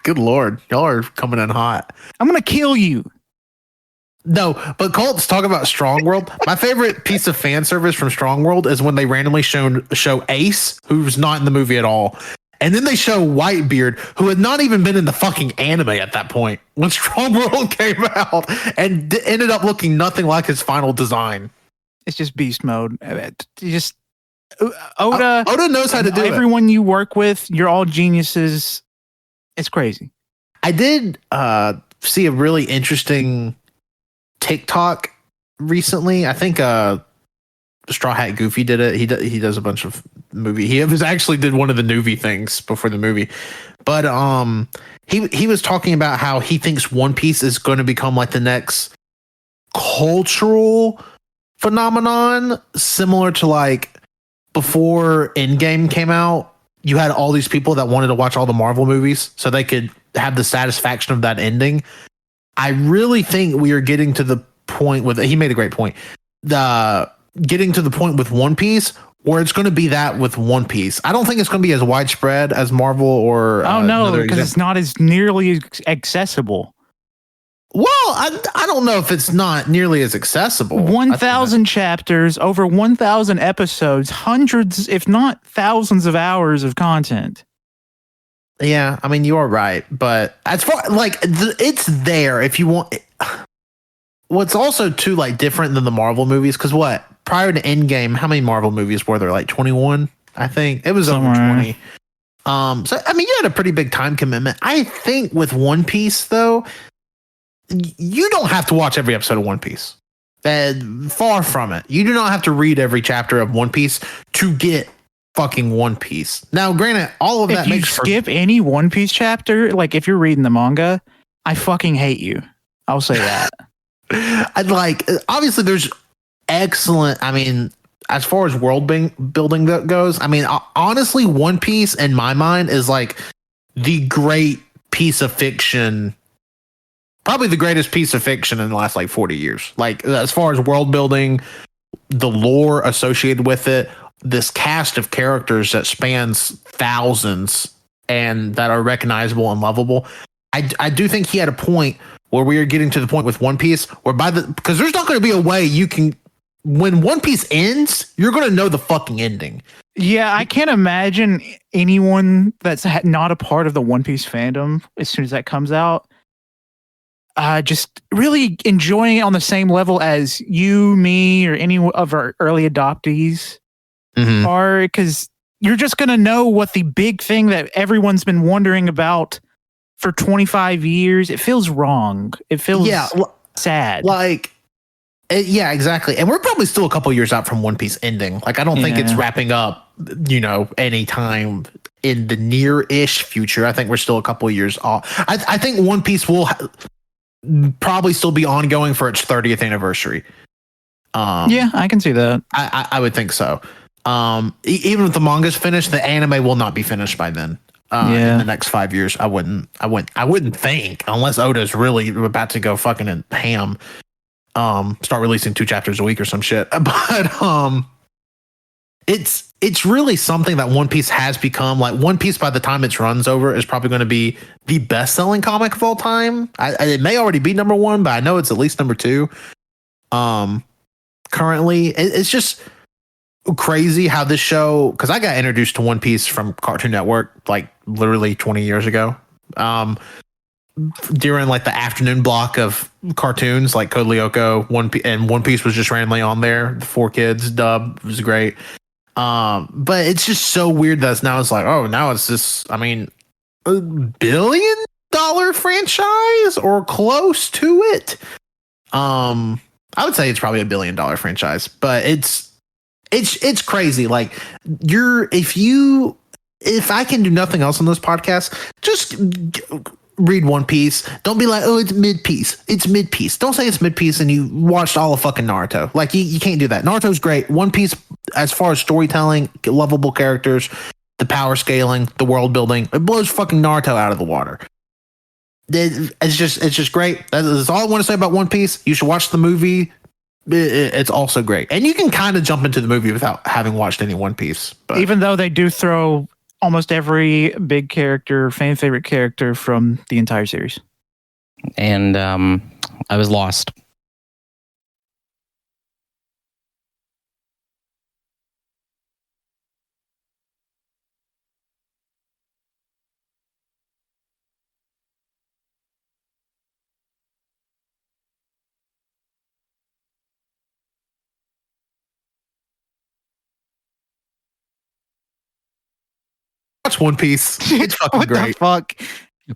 Good lord, y'all are coming in hot. I'm gonna kill you. No, but Colt's talking about Strong World. My favorite piece of fan service from Strong World is when they randomly show Ace, who's not in the movie at all. And then they show Whitebeard, who had not even been in the fucking anime at that point when Strong World came out and ended up looking nothing like his final design. It's just beast mode. Oda knows how to do it. Everyone you work with, you're all geniuses. It's crazy. I did see a really interesting TikTok recently. I think Straw Hat Goofy did it. He does a bunch of movie. He actually did one of the Nuvi things before the movie, but he was talking about how he thinks One Piece is going to become like the next cultural phenomenon, similar to like before Endgame came out. You had all these people that wanted to watch all the Marvel movies so they could have the satisfaction of that ending. I really think we are getting to the point with. He made a great point. Getting to the point with One Piece where it's going to be that with One Piece. I don't think it's going to be as widespread as Marvel or. Oh no, because it's not as nearly accessible. Well, I don't know if it's not nearly as accessible. 1,000 chapters, over 1,000 episodes, hundreds, if not thousands of hours of content. Yeah, I mean, you are right. But as far like it's there if you want. What's also too like different than the Marvel movies, because prior to Endgame, how many Marvel movies were there? Like 21, I think. It was over 20. So I mean, you had a pretty big time commitment. I think with One Piece though, you don't have to watch every episode of One Piece. Far from it. You do not have to read every chapter of One Piece to get fucking One Piece. Now, granted, all of that makes if you skip any One Piece chapter, like if you're reading the manga, I fucking hate you. I'll say that. I'd like, obviously there's excellent, I mean, as far as world building goes, I mean, honestly, One Piece in my mind is like the great piece of fiction, probably the greatest piece of fiction in the last like 40 years. Like as far as world building, the lore associated with it, this cast of characters that spans thousands and that are recognizable and lovable. I do think he had a point where we are getting to the point with One Piece where because there's not going to be a way you can, when One Piece ends, you're going to know the fucking ending. Yeah, I can't imagine anyone that's not a part of the One Piece fandom as soon as that comes out, just really enjoying it on the same level as you, me, or any of our early adoptees are, because you're just going to know what the big thing that everyone's been wondering about for 25 years. It feels wrong. It feels sad. Like, yeah, exactly. And we're probably still a couple years out from One Piece ending. Like, I don't think it's wrapping up, anytime in the near-ish future. I think we're still a couple years off. I think One Piece will probably still be ongoing for its 30th anniversary. Yeah, I can see that. I would think so. Even if the manga's finished, the anime will not be finished by then. In the next 5 years, I wouldn't think, unless Oda's really about to go fucking ham, start releasing 2 chapters a week or some shit. But it's really something that One Piece has become. Like, One Piece, by the time its run's over, is probably going to be the best-selling comic of all time. It may already be number 1, but I know it's at least number 2. Currently, it's just crazy how this show, because I got introduced to One Piece from Cartoon Network like literally 20 years ago, during like the afternoon block of cartoons like Code Lyoko, and One Piece was just randomly on there. The 4Kids dub was great, but it's just so weird that now it's like, oh, now it's this, I mean, $1 billion franchise or close to it. I would say it's probably $1 billion franchise, but it's crazy. Like, if I can do nothing else on this podcast, just read One Piece. Don't be like, oh, it's mid-piece. It's mid-piece. Don't say it's mid-piece and you watched all of fucking Naruto. Like, you can't do that. Naruto's great. One Piece, as far as storytelling, lovable characters, the power scaling, the world building, it blows fucking Naruto out of the water. It's just great. That's all I want to say about One Piece. You should watch the movie. It's also great, and you can kind of jump into the movie without having watched any One Piece. But even though they do throw almost every big character, fan favorite character from the entire series, and I was lost. Watch One Piece. It's fucking what great. The fuck?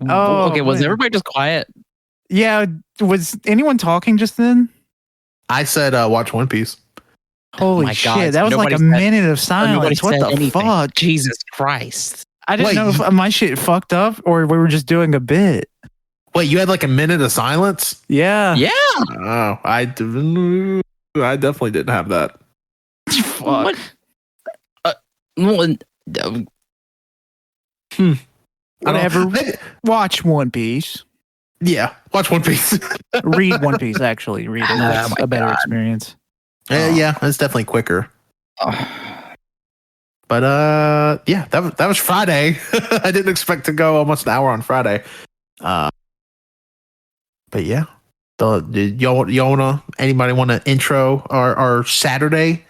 Oh, okay. Was man. everybody just quiet? Yeah. Was anyone talking just then? I said, watch One Piece. Holy shit! That was like a minute of silence. What the fuck? Jesus Christ! I didn't know if my shit fucked up or we were just doing a bit. Wait, you had like a minute of silence? Yeah. Yeah. Oh, I definitely didn't have that. Fuck. Whatever. Watch One Piece. Yeah, watch One Piece. Read One Piece. Actually, read it. That's a better experience. Yeah, it's definitely quicker. But yeah, that was Friday. I didn't expect to go almost an hour on Friday. But yeah, anybody want to intro our Saturday?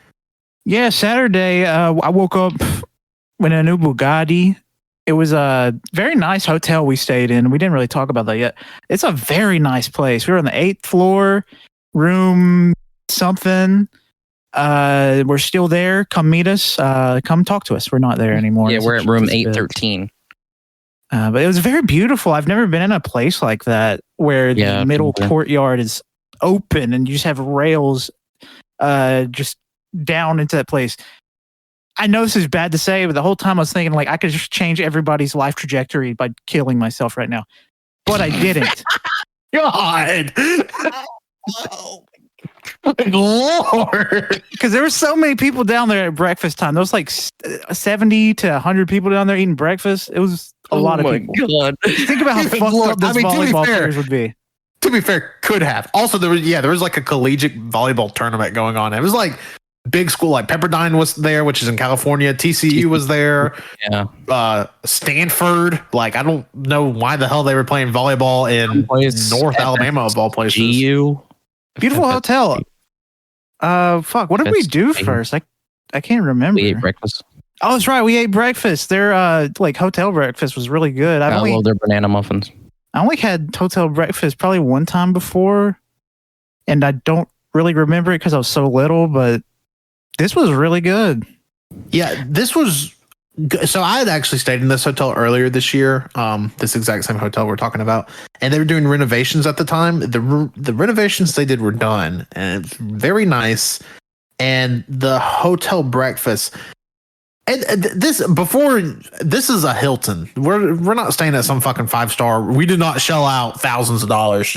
Yeah, Saturday. I woke up in a new Bugatti. It was a very nice hotel we stayed in. We didn't really talk about that yet. It's a very nice place. We were on the 8th floor, room something. We're still there. Come meet us. Come talk to us. We're not there anymore. Yeah, we're at room 813. But it was very beautiful. I've never been in a place like that where the middle courtyard is open and you just have rails just down into that place. I know this is bad to say, but the whole time I was thinking like I could just change everybody's life trajectory by killing myself right now. But I didn't. God. Oh, Lord. Because there were so many people down there at breakfast time. There was like 70 to 100 people down there eating breakfast. It was a lot of people. God. Think about how fucked up this volleyball players would be. To be fair, could have. Also, there was like a collegiate volleyball tournament going on. It was like big school, like Pepperdine was there, which is in California. TCU was there. Yeah. Stanford. Like, I don't know why the hell they were playing volleyball in North Alabama of all places. GU. Beautiful hotel. Fuck. What did we do first? I can't remember. We ate breakfast. Oh, that's right. We ate breakfast. Their like hotel breakfast was really good. I love their banana muffins. I only had hotel breakfast probably one time before, and I don't really remember it because I was so little. But this was really good. Yeah, this was So I had actually stayed in this hotel earlier this year, this exact same hotel we're talking about, and they were doing renovations at the time. The renovations they did were done, and it's very nice. And the hotel breakfast, and this is a Hilton. We're not staying at some fucking 5-star. We did not shell out thousands of dollars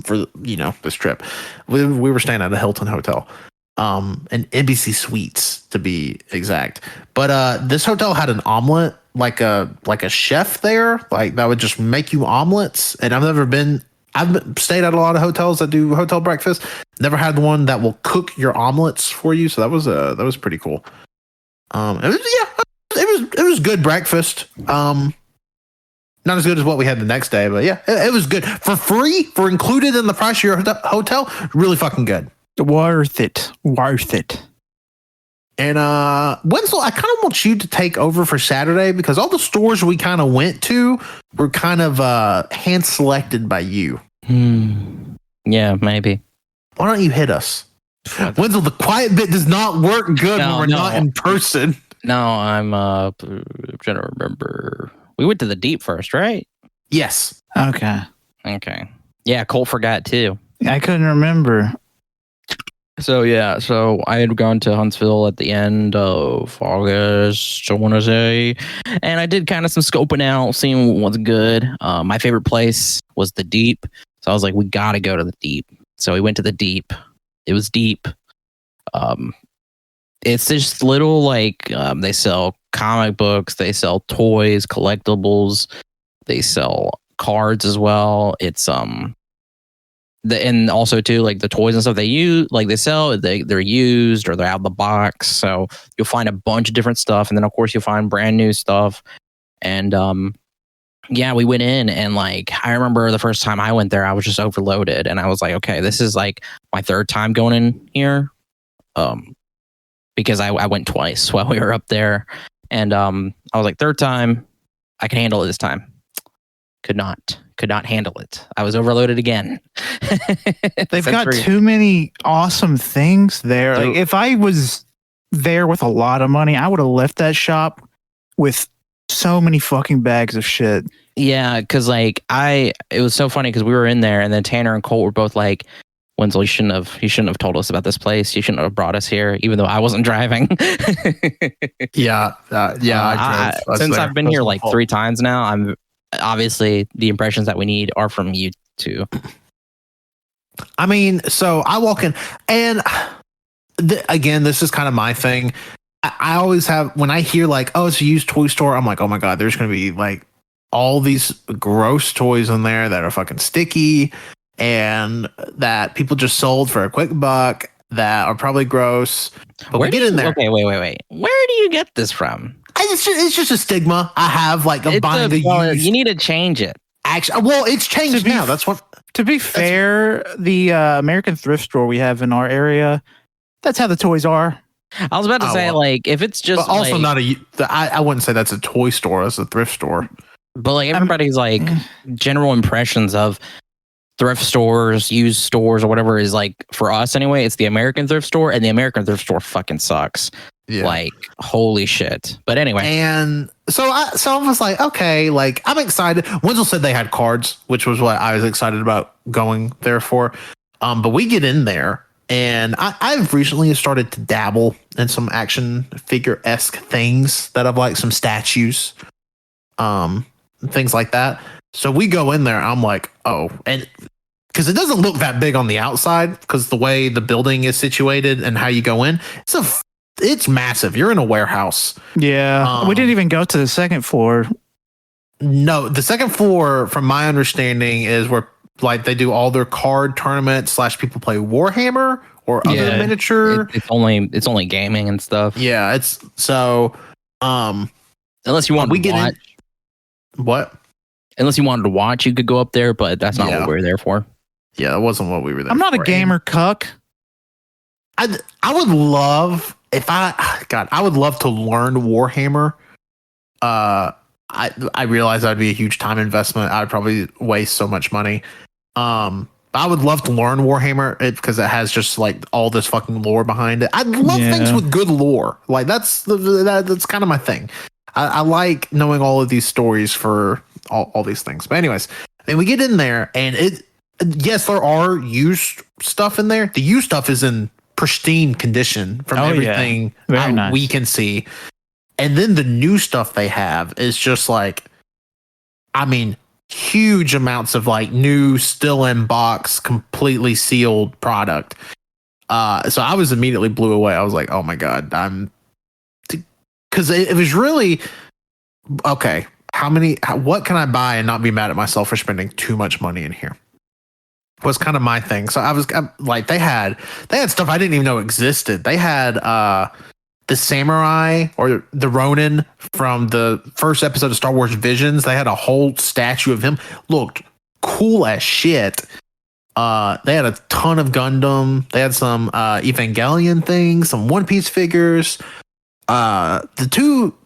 for this trip. We were staying at a Hilton hotel. And NBC Suites to be exact. But this hotel had an omelet, like a chef there, like that would just make you omelets. And I've stayed at a lot of hotels that do hotel breakfast. Never had one that will cook your omelets for you. So that was pretty cool. It was good breakfast. Not as good as what we had the next day, but yeah, it was good for free, for included in the price of your hotel. Really fucking good. Worth it. And Wenzel, I kind of want you to take over for Saturday because all the stores we kind of went to were kind of hand selected by you. Yeah, maybe. Why don't you hit us? Wenzel, the quiet bit does not work good when we're not in person. No, I'm trying to remember. We went to the Deep first, right? Yes. Okay. Yeah, Colt forgot too. I couldn't remember. So I had gone to Huntsville at the end of August, I want to say, and I did kind of some scoping out, seeing what's good. My favorite place was the Deep, so I was like, we got to go to the Deep. So we went to the Deep. It was deep. It's just little like they sell comic books, they sell toys, collectibles, they sell cards as well. It's and also too, like the toys and stuff they sell, they're used or they're out of the box. So you'll find a bunch of different stuff, and then of course you'll find brand new stuff. And yeah, we went in, and like I remember the first time I went there, I was just overloaded, and I was like, okay, this is like my third time going in here, because I went twice while we were up there, and I was like, third time, I can handle it this time. Could not handle it. I was overloaded again. They've got too many awesome things there. Like if I was there with a lot of money, I would have left that shop with so many fucking bags of shit. Yeah, because like it was so funny because we were in there, and then Tanner and Colt were both like, Wenzel, you shouldn't have told us about this place. You shouldn't have brought us here, even though I wasn't driving. Yeah. I drove. Since I've been here like 3 times now, I'm obviously the impressions that we need are from you two. I mean, so I walk in, and again, this is kind of my thing. I always have, when I hear like, oh, it's a used toy store, I'm like, oh my God, there's going to be like all these gross toys in there that are fucking sticky and that people just sold for a quick buck that are probably gross. But we get in there. Okay, wait. Where do you get this from? It's just a stigma I have, like of buying the used. You need to change it. Actually, well, it's changed now. That's what. To be fair, the American thrift store we have in our area, that's how the toys are. I was about to say, like, if it's just, but also like, not I wouldn't say that's a toy store. It's a thrift store. But like everybody's like general impressions of thrift stores, used stores, or whatever is like, for us anyway, it's the American thrift store, and the American thrift store fucking sucks. Yeah. Like, holy shit. But anyway. And so I was like, okay, like I'm excited. Wenzel said they had cards, which was what I was excited about going there for. But we get in there, and I've recently started to dabble in some action figure-esque things that have like some statues, things like that. So we go in there, I'm like, oh, and because it doesn't look that big on the outside because the way the building is situated and how you go in, it's massive. You're in a warehouse. Yeah. We didn't even go to the second floor. No, the second floor, from my understanding, is where like they do all their card tournaments / people play Warhammer or other miniature. It's only gaming and stuff. Yeah, it's so unless you want to watch. What? Unless you wanted to watch, you could go up there, but that's not what we were there for. Yeah, that wasn't what we were there for. I'm not a gamer cuck. I would love I would love to learn Warhammer. I realize that'd be a huge time investment. I'd probably waste so much money. I would love to learn Warhammer because it has just like all this fucking lore behind it. I love things with good lore. Like that's kind of my thing. I like knowing all of these stories for all these things. But anyways, and we get in there, and yes, there are used stuff in there. The used stuff is in pristine condition from everything nice. We can see. And then the new stuff they have is just like, I mean, huge amounts of like new, still in box, completely sealed product. So I was immediately blew away. I was like, oh my God, because it was really okay. What can I buy and not be mad at myself for spending too much money in here? Was kind of my thing. So I'm like, they had stuff I didn't even know existed. They had the samurai or the Ronin from the first episode of Star Wars Visions. They had a whole statue of him. Looked cool as shit. They had a ton of Gundam. They had some Evangelion things, some One Piece figures. The two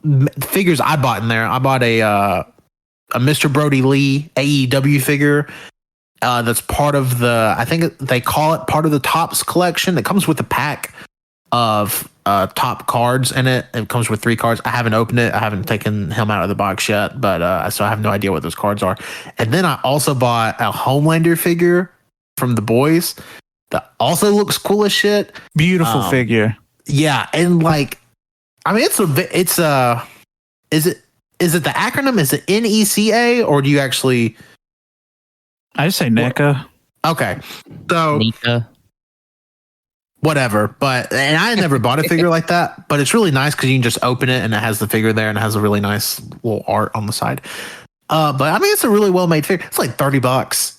figures I bought in there, I bought a Mr. Brody Lee AEW figure. That's part of I think they call it part of the Topps collection. It comes with a pack of top cards in it. It comes with 3 cards. I haven't opened it. I haven't taken him out of the box yet, but so I have no idea what those cards are. And then I also bought a Homelander figure from the boys that also looks cool as shit. Beautiful figure. Yeah, and like, I mean, is it the acronym? Is it NECA, or do you actually? I just say NECA. Okay, so NECA. Whatever. But and I never bought a figure like that, but it's really nice because you can just open it and it has the figure there and it has a really nice little art on the side. But I mean, it's a really well made figure. It's like $30.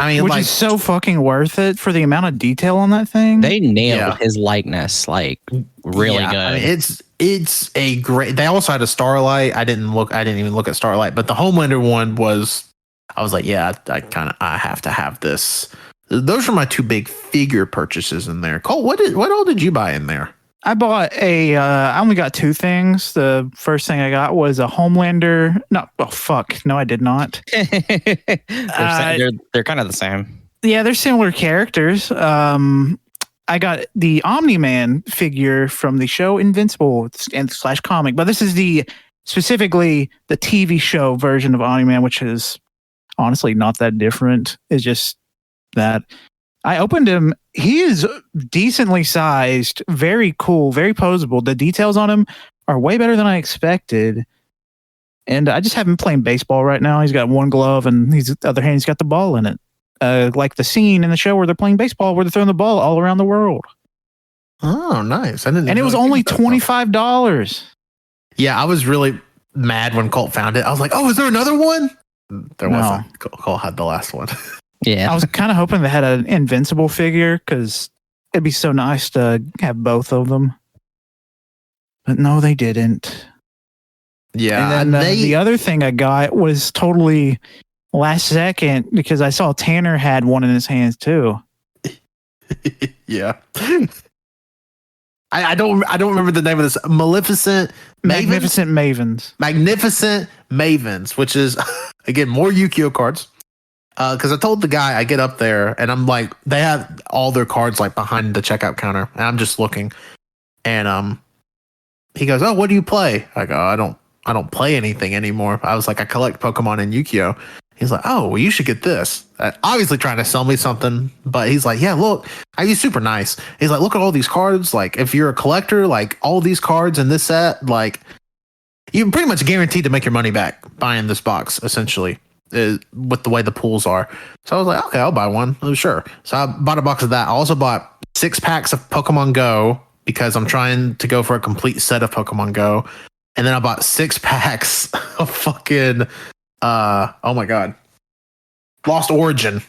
I mean, which is so fucking worth it for the amount of detail on that thing. They nailed his likeness, like really good. I mean, it's a great. They also had a Starlight. I didn't even look at Starlight, but the Homelander one was. I was like, yeah, I have to have this. Those are my 2 big figure purchases in there. Colt, what all did you buy in there? I bought I only got 2 things. The first thing I got was a Homelander. No, I did not. They're kind of the same. Yeah, they're similar characters. I got the Omni-Man figure from the show Invincible and / comic, but this is specifically the TV show version of Omni-Man, which is honestly not that different. It's just that I opened him. He is decently sized, very cool, very posable. The details on him are way better than I expected. And I just have him playing baseball right now. He's got 1 glove, and the other hand, he's got the ball in it. Like the scene in the show where they're playing baseball, where they're throwing the ball all around the world. Oh, nice! I didn't. And it was only $25. Yeah, I was really mad when Colt found it. I was like, "Oh, is there another one?" There wasn't. Colt had the last one. Yeah, I was kind of hoping they had an Invincible figure because it'd be so nice to have both of them. But no, they didn't. Yeah, and then the other thing I got was totally last second because I saw Tanner had one in his hands too. Yeah. I don't remember the name of this. Magnificent Mavens, which is again more Yu-Gi-Oh cards. Because I told the guy I get up there and I'm like, they have all their cards like behind the checkout counter, and I'm just looking, and he goes, "Oh, what do you play?" I go, "I don't play anything anymore." I was like, "I collect Pokemon and Yu-Gi-Oh." He's like, "Oh, well, you should get this." Obviously trying to sell me something, but he's like, "Yeah, look." He's super nice. He's like, "Look at all these cards. Like, if you're a collector, like all these cards in this set, like you're pretty much guaranteed to make your money back buying this box, essentially, with the way the pools are." So I was like, "Okay, I'll buy one." Oh, sure. So I bought a box of that. I also bought 6 packs of Pokemon Go because I'm trying to go for a complete set of Pokemon Go. And then I bought 6 packs of fucking oh my god, Lost Origin.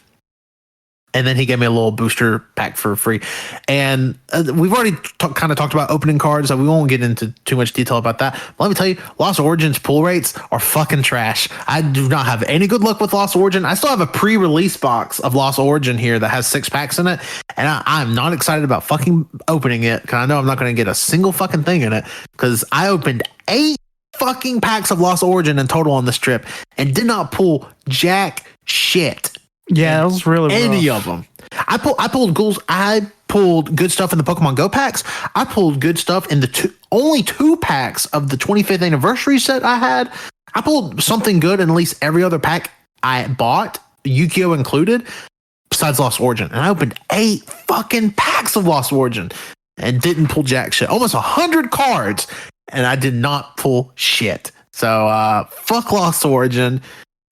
And then he gave me a little booster pack for free. And we've already kind of talked about opening cards, so we won't get into too much detail about that. But let me tell you, Lost Origin's pull rates are fucking trash. I do not have any good luck with Lost Origin. I still have a pre-release box of Lost Origin here that has 6 packs in it. And I'm not excited about fucking opening it because I know I'm not going to get a single fucking thing in it because I opened 8 fucking packs of Lost Origin in total on this trip and did not pull jack shit. Yeah, it was really any rough. of them. I pulled ghouls. I pulled good stuff in the Pokemon Go packs. I pulled good stuff in the only 2 packs of the 25th anniversary set I had. I pulled something good in at least every other pack I bought, Yu-Gi-Oh included, besides Lost Origin. And I opened 8 fucking packs of Lost Origin and didn't pull jack shit. Almost 100 cards, and I did not pull shit. So fuck Lost Origin.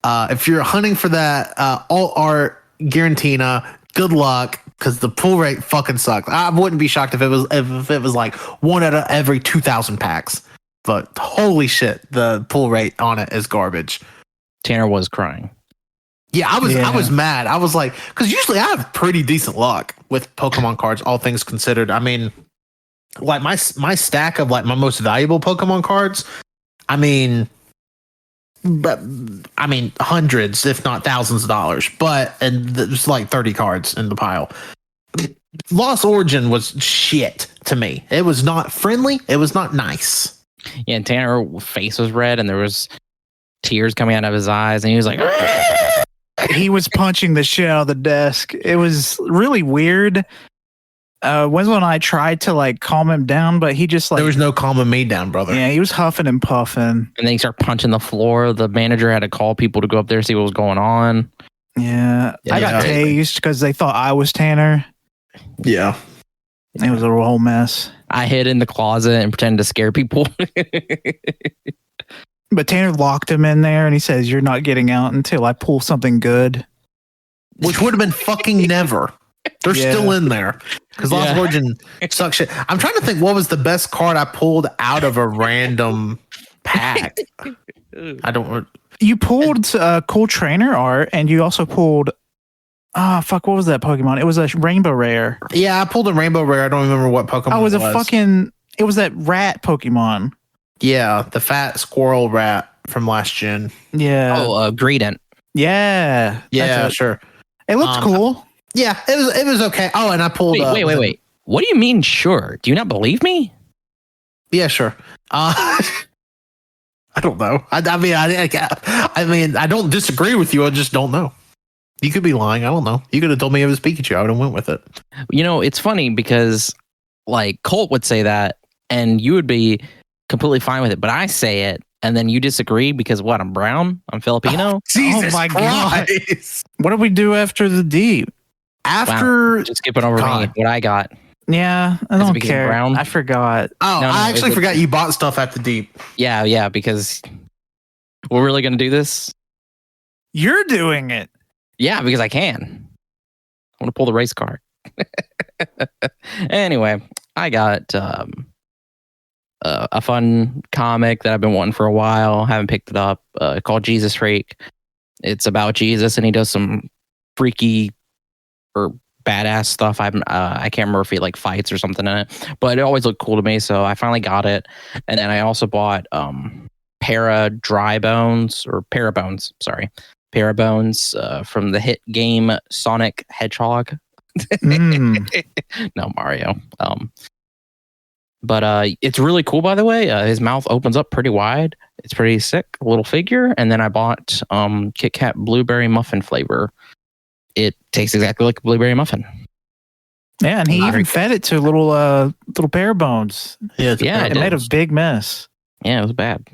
If you're hunting for that alt art Garantina, good luck, because the pull rate fucking sucks. I wouldn't be shocked if it was like 1 out of every 2,000 packs. But holy shit, the pull rate on it is garbage. Tanner was crying. Yeah, I was mad. I was like, because usually I have pretty decent luck with Pokemon cards, all things considered. I mean, like my stack of like my most valuable Pokemon cards, hundreds, if not thousands of dollars. And there's like 30 cards in the pile. Lost Origin was shit to me. It was not friendly. It was not nice. Yeah, and Tanner's face was red, and there was tears coming out of his eyes, and he was like, he was punching the shit out of the desk. It was really weird. Wenzel and I tried to like calm him down, but he just like, there was no calming me down, brother. Yeah, he was huffing and puffing. And then he started punching the floor. The manager had to call people to go up there and see what was going on. Yeah, I got tased because they thought I was Tanner. Yeah. It was a whole mess. I hid in the closet and pretended to scare people. But Tanner locked him in there and he says, "You're not getting out until I pull something good." Which would have been fucking never. They're still in there. Because Lost Origin sucks shit. I'm trying to think what was the best card I pulled out of a random pack. I don't. You pulled cool trainer art, and you also pulled. What was that Pokemon? It was a rainbow rare. Yeah, I pulled a rainbow rare. I don't remember what Pokemon it was. It was that rat Pokemon. Yeah, the fat squirrel rat from last gen. Yeah. Greedent. Yeah. Yeah, sure. It looked cool. Yeah, it was okay. Oh, and I pulled. Wait. What do you mean? Sure? Do you not believe me? Yeah, sure. I don't know. I mean, I don't disagree with you. I just don't know. You could be lying. I don't know. You could have told me it was Pikachu. I would have went with it. You know, it's funny because like Colt would say that, and you would be completely fine with it. But I say it, and then you disagree because what? I'm brown. I'm Filipino. Oh, Jesus my Christ. God! What did we do after the deep? Just skipping over me. What I got. Yeah, I don't care. Brown? I forgot. Oh, no, I actually forgot you bought stuff at the deep. Yeah, because we're really gonna do this. You're doing it. Yeah, because I can. I want to pull the race card. Anyway, I got a fun comic that I've been wanting for a while. Haven't picked it up. Called Jesus Freak. It's about Jesus, and he does some freaky or badass stuff. I can't remember if he like fights or something in it, but it always looked cool to me. So I finally got it, and then I also bought Parabones from the hit game Sonic Hedgehog. No, Mario. But it's really cool, by the way. His mouth opens up pretty wide. It's pretty sick, little figure. And then I bought Kit Kat blueberry muffin flavor. It tastes exactly like a blueberry muffin. Yeah, and he even fed it to little pair of bones. Yeah, it made a big mess. Yeah, it was bad.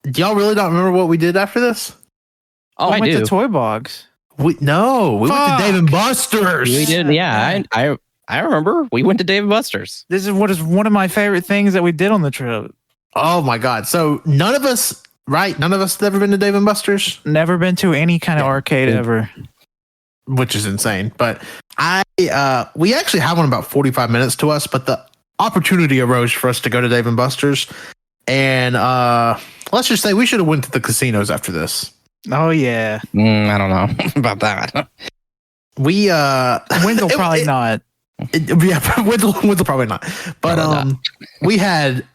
Do y'all really don't remember what we did after this? Oh, we went to Toy Box. We went to Dave & Buster's. We did, yeah. I remember. We went to Dave & Buster's. This is what is one of my favorite things that we did on the trip. Oh my God! So none of us have ever been to Dave & Buster's. Never been to any kind of arcade ever, which is insane. But we actually have one about 45 minutes to us, but the opportunity arose for us to go to Dave & Buster's. And let's just say we should have went to the casinos after this. Oh yeah. I don't know about that. We Wenzel probably not. Wenzel probably not. But we had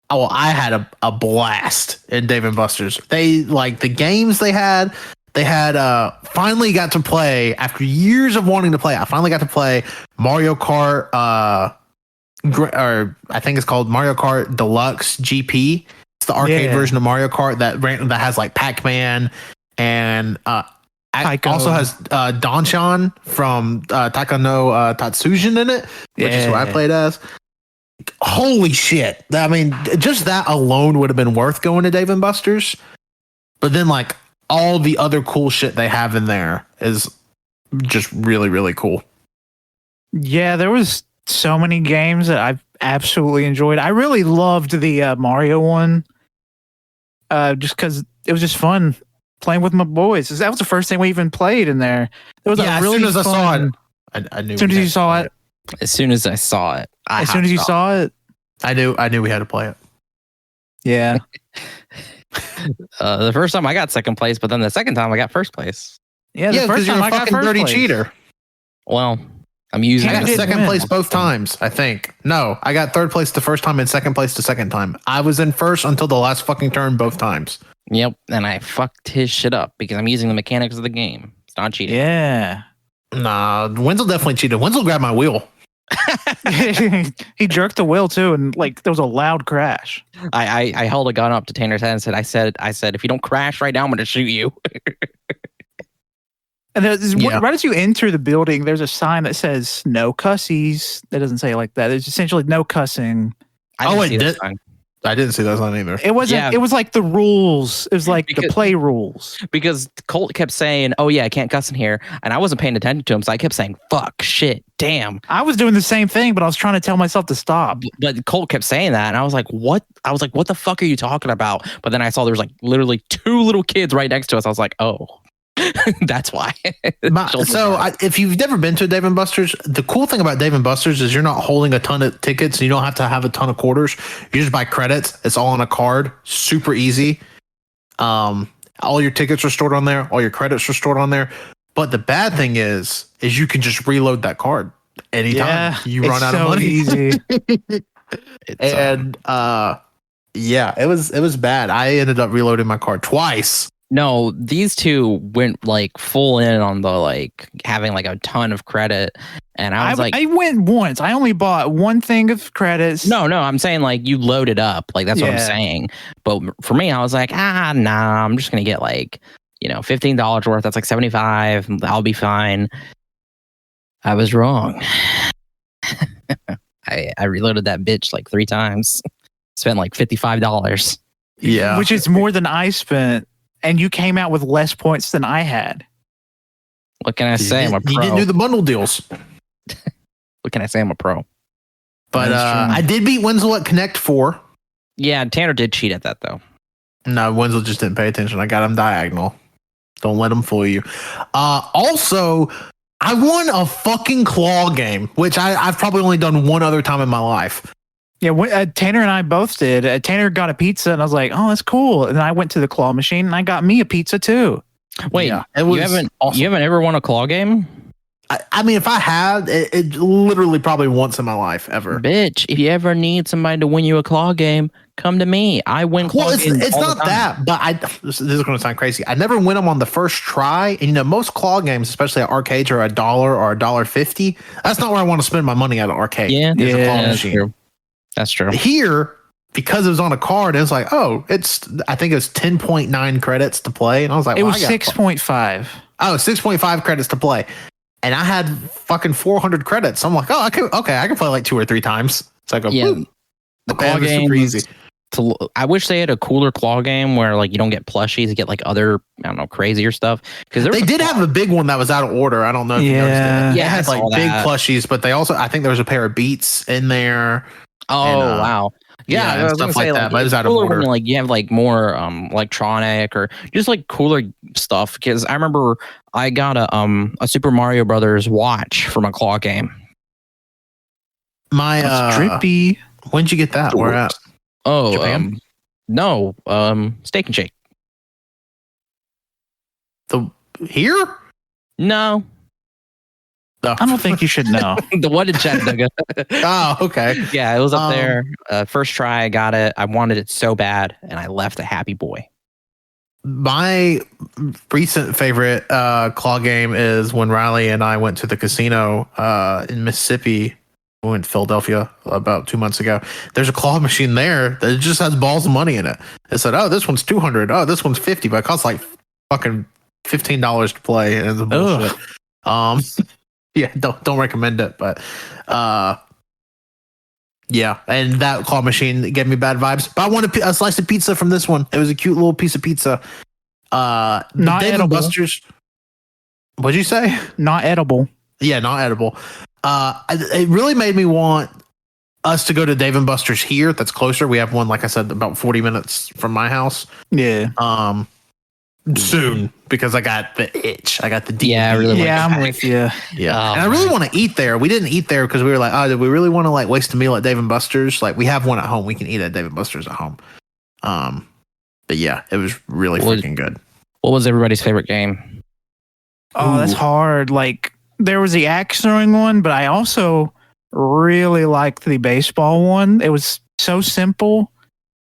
I had a blast in Dave & Buster's. They like the games they had finally got to play after years of wanting to play. I finally got to play Mario Kart or I think it's called Mario Kart Deluxe GP. It's the arcade version of Mario Kart that has like Pac-Man and Also has Danchan from Taika no Tatsujin in it, which is who I played as. Holy shit. I mean, just that alone would have been worth going to Dave & Buster's. But then, like, all the other cool shit they have in there is just really, really cool. Yeah, there was so many games that I've absolutely enjoyed. I really loved the Mario one, just because it was just fun playing with my boys. That was the first thing we even played in there. It was as soon as I saw it, I knew. As soon as you saw it, as soon as I saw it, as soon as you saw it, I knew we had to play it. Yeah. The first time I got second place, but then the second time I got first place. Yeah, the first time I got first dirty place. cheater. Well, I'm using. I got second place both times. I think. No, I got third place the first time and second place the second time. I was in first until the last fucking turn both times. Yep, and I fucked his shit up because I'm using the mechanics of the game. It's not cheating. Yeah. Nah, Wenzel definitely cheated. Wenzel grabbed my wheel. He jerked the wheel too, and like there was a loud crash. I held a gun up to Tanner's head and said, I said, if you don't crash right now, I'm gonna shoot you. And right as you enter the building, there's a sign that says "No cussies." That doesn't say it like that. It's essentially no cussing. I didn't see that sign either. It wasn't. Yeah. It was like the rules. It was like the play rules. Because Colt kept saying, "Oh yeah, I can't cuss in here," and I wasn't paying attention to him, so I kept saying, "Fuck, shit, damn." I was doing the same thing, but I was trying to tell myself to stop. But Colt kept saying that, and I was like, "What?" I was like, "What the fuck are you talking about?" But then I saw there was like literally two little kids right next to us. I was like, "Oh." That's why. If you've never been to Dave & Buster's, the cool thing about Dave & Buster's is you're not holding a ton of tickets and you don't have to have a ton of quarters. You just buy credits. It's all on a card. Super easy. All your tickets are stored on there. All your credits are stored on there. But the bad thing is you can just reload that card anytime you run out of money. Easy. And it was bad. I ended up reloading my card twice. No, these two went like full in on the like having like a ton of credit, and I was I went once. I only bought one thing of credits. No, I'm saying like you loaded up, like that's what I'm saying. But for me, I was like, nah, I'm just gonna get like $15 worth. That's like $75. I'll be fine. I was wrong. I reloaded that bitch like 3 times. Spent like $55. Yeah, which is more than I spent. And you came out with less points than I had. What can I say? I'm a pro. You didn't do the bundle deals. What can I say? I'm a pro. But I did beat Wenzel at Connect 4. Yeah, Tanner did cheat at that though. No, Wenzel just didn't pay attention. I got him diagonal. Don't let him fool you. Also, I won a fucking claw game, which I've probably only done one other time in my life. Yeah, Tanner and I both did. Tanner got a pizza, and I was like, "Oh, that's cool." And then I went to the claw machine, and I got me a pizza too. Wait, you haven't ever won a claw game? I mean, if I had, it literally probably once in my life ever. Bitch, if you ever need somebody to win you a claw game, come to me. I win claw games. It's not that, but this is going to sound crazy. I never win them on the first try. And most claw games, especially at arcades, are $1 or $1.50. That's not where I want to spend my money at an arcade. Yeah, that's true. That's true. Here, because it was on a card, it was like, I think it was 10.9 credits to play. And I was like, it was 6.5. Oh, 6.5 credits to play. And I had fucking 400 credits. So I'm like, I can play like 2 or 3 times. So I go, the claw game super easy. I wish they had a cooler claw game where like you don't get plushies, you get like other, crazier stuff. Because they did have a big one that was out of order. I don't know if you noticed it. Yeah, it had like big plushies, but they also, I think there was a pair of Beats in there. Oh, wow. Yeah, and stuff like that. But it was out of order. Like you have like more electronic or just like cooler stuff. Because I remember I got a Super Mario Brothers watch from a claw game. My Drippy. When'd you get that? Where at? Oh, Japan? No, Steak and Shake. Here? No. I don't think you should know. The one in Chattanooga. Oh, okay. Yeah, it was up there. First try, I got it. I wanted it so bad, and I left a happy boy. My recent favorite claw game is when Riley and I went to the casino in Mississippi. We went to Philadelphia about 2 months ago. There's a claw machine there that just has balls of money in it. It said, "Oh, this one's $200. Oh, this one's $50, but it costs like fucking $15 to play, and it's bullshit. Yeah, don't recommend it, but yeah, and that claw machine gave me bad vibes. But I wanted a slice of pizza from this one. It was a cute little piece of pizza. Not Dave edible. & Buster's. What'd you say? Not edible. Yeah, not edible. It really made me want us to go to Dave & Buster's here. That's closer. We have one, like I said, about 40 minutes from my house. Yeah. Soon, because I got the itch. I got the DVD. Yeah, I really Yeah, I'm with you. Yeah, and I really want to eat there. We didn't eat there because we were like, oh, did we really want to like waste a meal at Dave & Buster's? Like, we have one at home. We can eat at Dave & Buster's at home. But yeah, it was really freaking good. What was everybody's favorite game? Oh, that's hard. Like, there was the axe throwing one, but I also really liked the baseball one. It was so simple.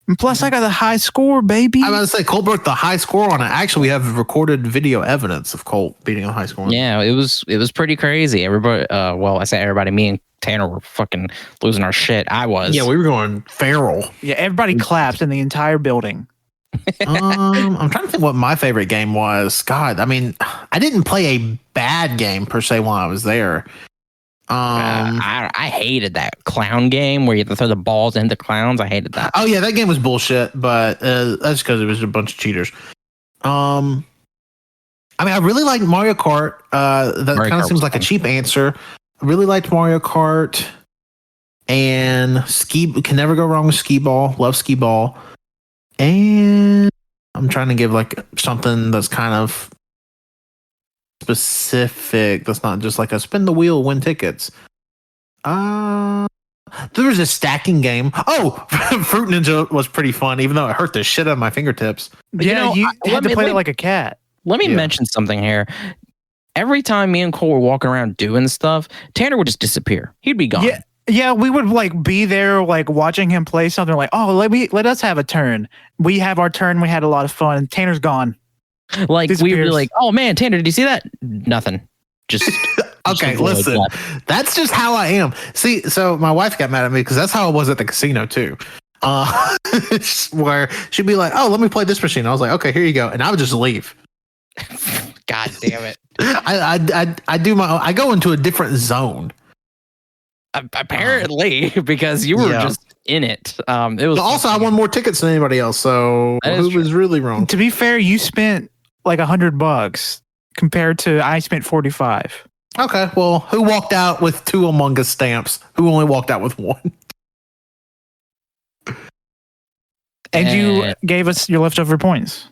And plus, I got a high score, baby. I was about to say, Colt broke the high score on it. Actually, we have recorded video evidence of Colt beating a high score. Yeah, it was pretty crazy. Everybody, well, I say everybody, me and Tanner were fucking losing our shit. I was. Yeah, we were going feral. Yeah, everybody clapped in the entire building. I'm trying to think what my favorite game was. God, I mean, I didn't play a bad game per se while I was there. I hated that clown game where you have to throw the balls into clowns. I hated that. Oh yeah, that game was bullshit, but that's because it was a bunch of cheaters. I mean, I really liked Mario Kart. That kind of seems like a cheap answer. I really liked Mario Kart, and can never go wrong with skee ball. Love skee ball, and I'm trying to give like something that's kind of specific. That's not just like a spin the wheel, win tickets. There was a stacking game. Oh, Fruit Ninja was pretty fun, even though it hurt the shit out of my fingertips. Yeah, you had to play it like a cat. Let me mention something here. Every time me and Cole were walking around doing stuff, Tanner would just disappear. He'd be gone. Yeah, we would like be there, like watching him play something. Like, oh, let us have a turn. We have our turn. We had a lot of fun. Tanner's gone. Like we were like, oh man, Tanner, did you see that? Nothing. Just okay. Listen, that's just how I am. See, so my wife got mad at me because that's how I was at the casino too. Where she'd be like, "Oh, let me play this machine." I was like, "Okay, here you go," and I would just leave. God damn it! I go into a different zone. Apparently, because you were just in it. It was also I won more tickets than anybody else, so who was really wrong? To be fair, you spent like $100 compared to I spent 45. Okay, well, who walked out with 2 Among Us stamps? Who only walked out with 1? And you gave us your leftover points.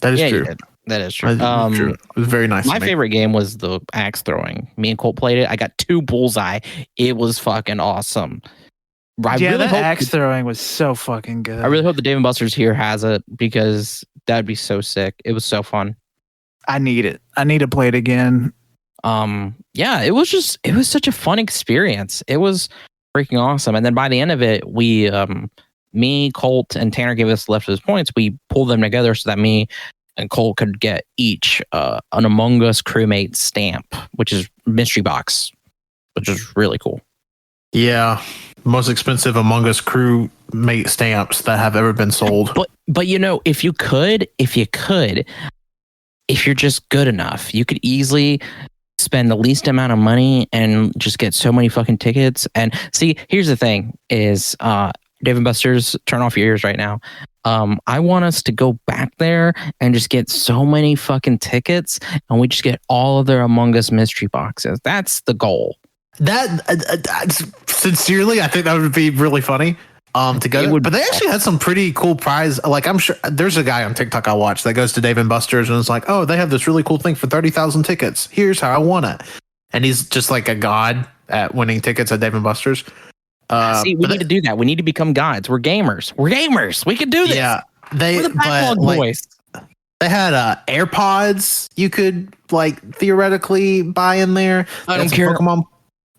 That is true. That is true. True. It was very nice. My favorite game was the axe throwing. Me and Colt played it. I got 2 bullseye. It was fucking awesome. That axe throwing was so fucking good. I really hope the Dave & Buster's here has it because that'd be so sick. It was so fun. I need it. I need to play it again. Yeah, it was such a fun experience. It was freaking awesome. And then by the end of it, we me, Colt, and Tanner gave us leftovers points. We pulled them together so that me and Colt could get each an Among Us crewmate stamp, which is mystery box, which is really cool. Yeah, most expensive Among Us crewmate stamps that have ever been sold. But you know, if you're just good enough, you could easily spend the least amount of money and just get so many fucking tickets. And see, here's the thing: is Dave & Buster's, turn off your ears right now. I want us to go back there and just get so many fucking tickets, and we just get all of their Among Us mystery boxes. That's the goal. That sincerely, I think that would be really funny. To go, but they actually had some pretty cool prize. Like, I'm sure there's a guy on TikTok I watch that goes to Dave & Buster's and it's like, oh, they have this really cool thing for 30,000 tickets. Here's how I won it, and he's just like a god at winning tickets at Dave & Buster's. See, we need to do that. We need to become gods. We're gamers. We can do this. Yeah, we're the Backlog Boyz. They had AirPods you could like theoretically buy in there. I don't care. Pokémon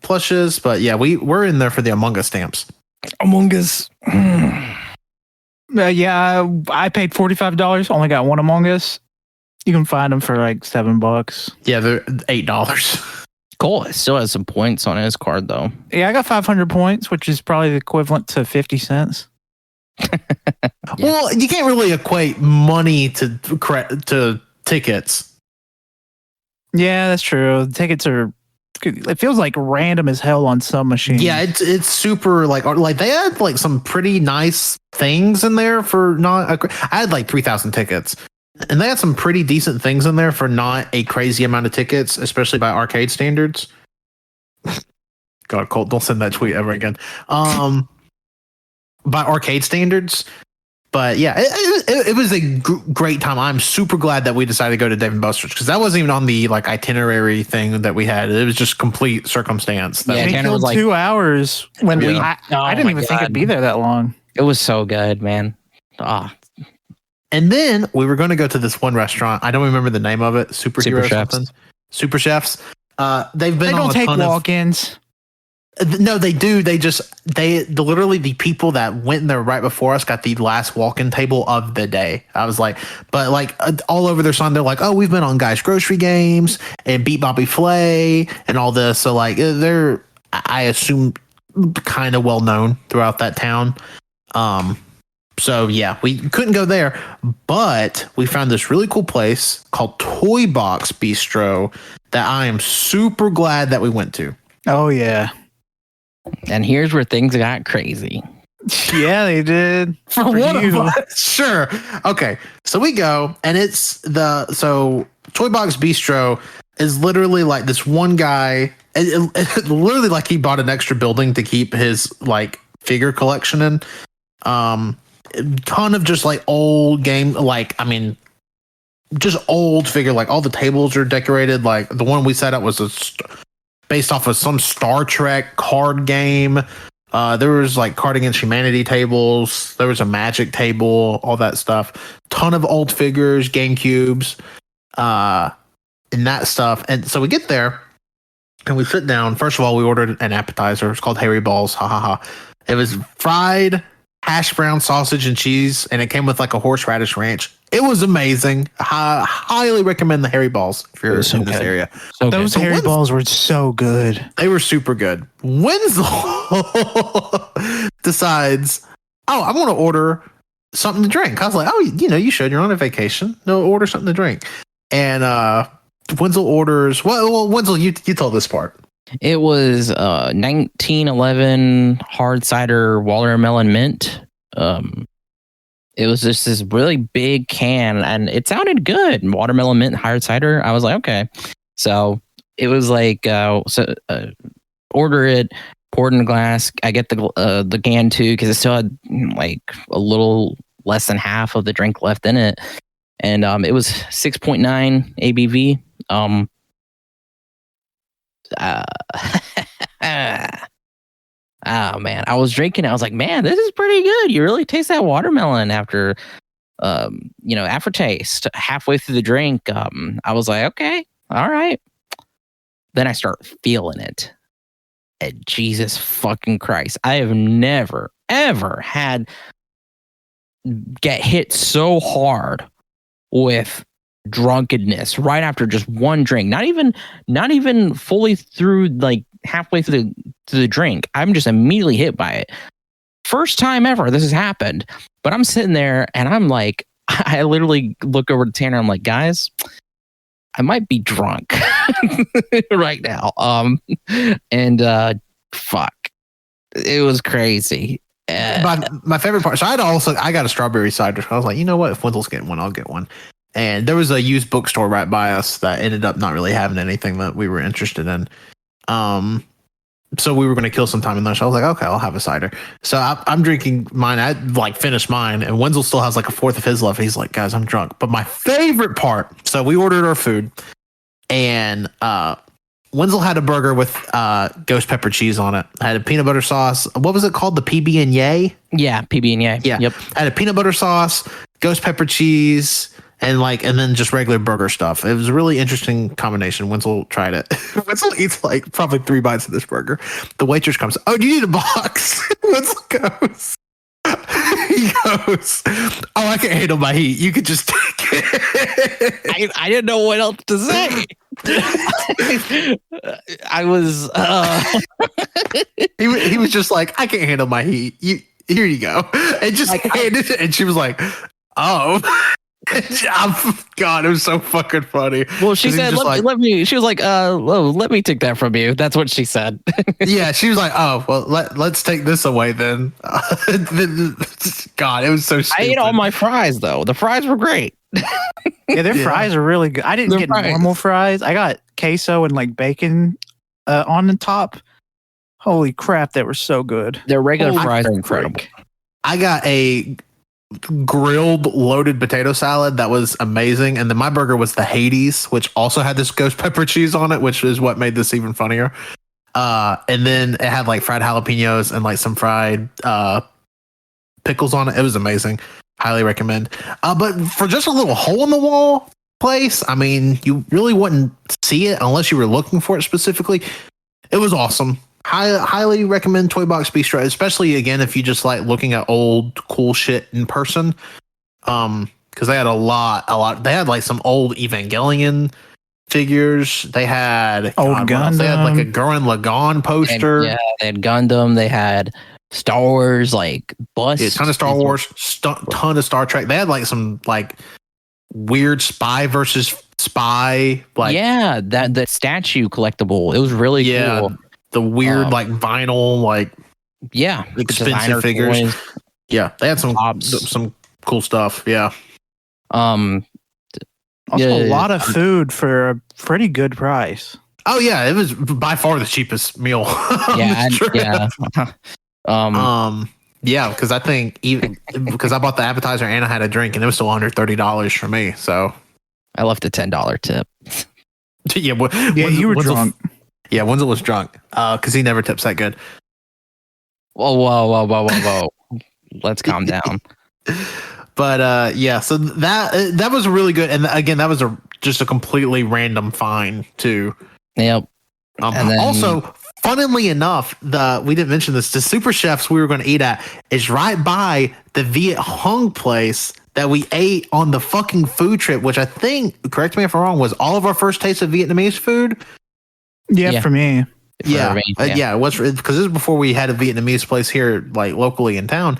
plushes, but yeah, we're in there for the Among Us stamps. Among Us. Yeah, I paid $45. Only got 1 Among Us. You can find them for like $7. Yeah, they're $8. Colt still has some points on his card though. Yeah, I got 500 points, which is probably the equivalent to 50 cents. Well, you can't really equate money to tickets. Yeah, that's true. The tickets are. It feels like random as hell on some machines. Yeah, it's super like they had like some pretty nice things in there for not. I had like 3,000 tickets, and they had some pretty decent things in there for not a crazy amount of tickets, especially by arcade standards. God, Colt, don't send that tweet ever again. By arcade standards. But yeah, it was a great time. I'm super glad that we decided to go to Dave & Buster's because that wasn't even on the like itinerary thing that we had. It was just complete circumstance. Yeah, we killed like 2 hours when I didn't even think it'd be there that long. It was so good, man. And then we were going to go to this one restaurant. I don't remember the name of it. Super Chefs. Super Chefs. They don't take walk-ins. No, they do. They literally the people that went in there right before us got the last walk-in table of the day. I was like, but like all over their sign, they're like, oh, we've been on Guys Grocery Games and Beat Bobby Flay and all this. So like they're, I assume, kind of well known throughout that town. So yeah, we couldn't go there, but we found this really cool place called Toy Box Bistro that I am super glad that we went to. Oh yeah. And here's where things got crazy. Yeah, they did. For one of us. Sure. Okay. So we go, and it's Toy Box Bistro is literally like this one guy. It literally like he bought an extra building to keep his like figure collection in. Ton of just like old game, like I mean, just old figure. Like all the tables are decorated. Like the one we set up was based off of some Star Trek card game. There was like Card Against Humanity tables. There was a Magic table, all that stuff. Ton of old figures, GameCubes, and that stuff. And so we get there and we sit down. First of all, we ordered an appetizer. It's called Hairy Balls. Ha ha ha. It was fried hash brown sausage and cheese, and it came with like a horseradish ranch. It was amazing. I highly recommend the Hairy Balls if you're in this area. So those Hairy Balls were so good. They were super good. Wenzel decides, I want to order something to drink. I was like, you should. You're on a vacation. No, order something to drink. And Wenzel orders. Well, Wenzel, you told this part. It was 1911 hard cider watermelon mint. It was just this really big can, and it sounded good. Watermelon mint hard cider. I was like, okay. So it was like, order it, poured in a glass. I get the can too because it still had like a little less than half of the drink left in it, and it was 6.9 ABV. Oh man, I was drinking. I was like, man, this is pretty good. You really taste that watermelon after, aftertaste. Halfway through the drink, I was like, okay, all right. Then I start feeling it. And Jesus fucking Christ, I have never ever had get hit so hard with drunkenness right after just one drink. Not even fully through, like halfway through the drink. I'm just immediately hit by it. First time ever this has happened. But I'm sitting there and I'm like, I literally look over to Tanner. I'm like, guys, I might be drunk right now. Fuck, it was crazy. My favorite part. So I got a strawberry cider. I was like, you know what? If Wenzel's getting one, I'll get one. And there was a used bookstore right by us that ended up not really having anything that we were interested in. So we were going to kill some time in there. So I was like, okay, I'll have a cider. So I'm drinking mine. I like finished mine, and Wenzel still has like a fourth of his left. He's like, guys, I'm drunk. But my favorite part. So we ordered our food, and Wenzel had a burger with ghost pepper cheese on it. I had a peanut butter sauce. What was it called? The PB and Yay? Yeah, PB and Yay. Yeah. Yep. I had a peanut butter sauce, ghost pepper cheese, and then just regular burger stuff. It was a really interesting combination. Wenzel tried it. Wenzel eats like probably 3 bites of this burger. The waitress comes, oh, do you need a box? Wenzel goes, he goes, oh, I can't handle my heat. You could just take it. I didn't know what else to say. I was he was just like, I can't handle my heat. Here you go. And just handed it, and she was like, oh. God, it was so fucking funny. Well, she 'Cause he said, was just let me. She was like, let me take that from you. That's what she said. yeah, she was like, oh, well, let's take this away then. God, it was so stupid. I ate all my fries though. The fries were great. Yeah, their Yeah. fries are really good. I didn't Their get fries. normal fries. I got queso and like bacon on the top. Holy crap, they were so good. Their regular Holy fries are frick. incredible. I got a grilled loaded potato salad that was amazing, and then my burger was the Hades, which also had this ghost pepper cheese on it, which is what made this even funnier. And then it had like fried jalapenos and like some fried pickles on it. It was amazing. Highly recommend. But for just a little hole in the wall place, I mean, you really wouldn't see it unless you were looking for it specifically. It was awesome. Highly recommend Toy Box Bistro, especially again if you just like looking at old cool shit in person. Because they had a lot. They had like some old Evangelion figures. They had Old Gundam. They had like a Gundam. Gurren Lagann poster. Yeah, they had Gundam. They had Star Wars, like bus. Yeah, ton of Star Wars, ton of Star Trek. They had like some like weird spy versus spy. Like yeah, that statue collectible. It was really cool. The weird like vinyl like Yeah, expensive designer figures. toys. Yeah, they had some Pops. some cool stuff. Yeah. Also, a lot of food for a pretty good price. Oh yeah, it was by far the cheapest meal. on Yeah, this trip. yeah. Yeah, because I think even because I bought the appetizer and I had a drink and it was still $130 for me. So I left a $10 tip. yeah, You were drunk. Yeah, Wenzel was drunk because he never tips that good. Whoa. Let's calm down. But yeah, so that was really good, and again, that was just a completely random find too. Yep. And then- Also, funnily enough, we didn't mention this. The Super Chefs we were going to eat at is right by the Viet Hong place that we ate on the fucking food trip, which I think, correct me if I'm wrong, was all of our first taste of Vietnamese food. Yeah, for me. Yeah, me, yeah. It was because this is before we had a Vietnamese place here, like locally in town,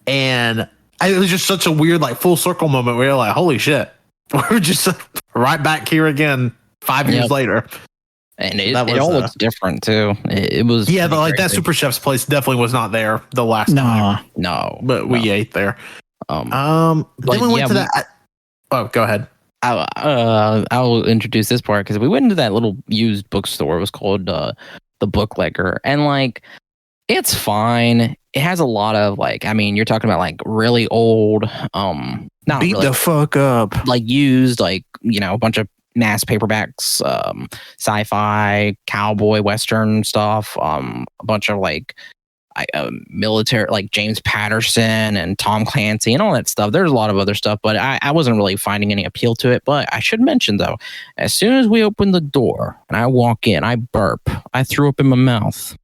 and it was just such a weird, like full circle moment where you're like, "Holy shit, we're just right back here again 5 years later." And it That was, all looks different too. It was Yeah, but like that crazy. Super Chef's place definitely was not there the last time, No, but we ate there. but Then we went yeah, to that. Oh, go ahead. I'll introduce this part because we went into that little used bookstore. It was called the Bootlegger, and like it's fine. It has a lot of like, I mean, you're talking about like really old, not Beat really the fuck up. like used, like a bunch of mass paperbacks, sci-fi, cowboy, western stuff, a bunch of like military, like James Patterson and Tom Clancy and all that stuff. There's a lot of other stuff, but I wasn't really finding any appeal to it. But I should mention though, as soon as we open the door and I walk in, I burp. I threw up in my mouth.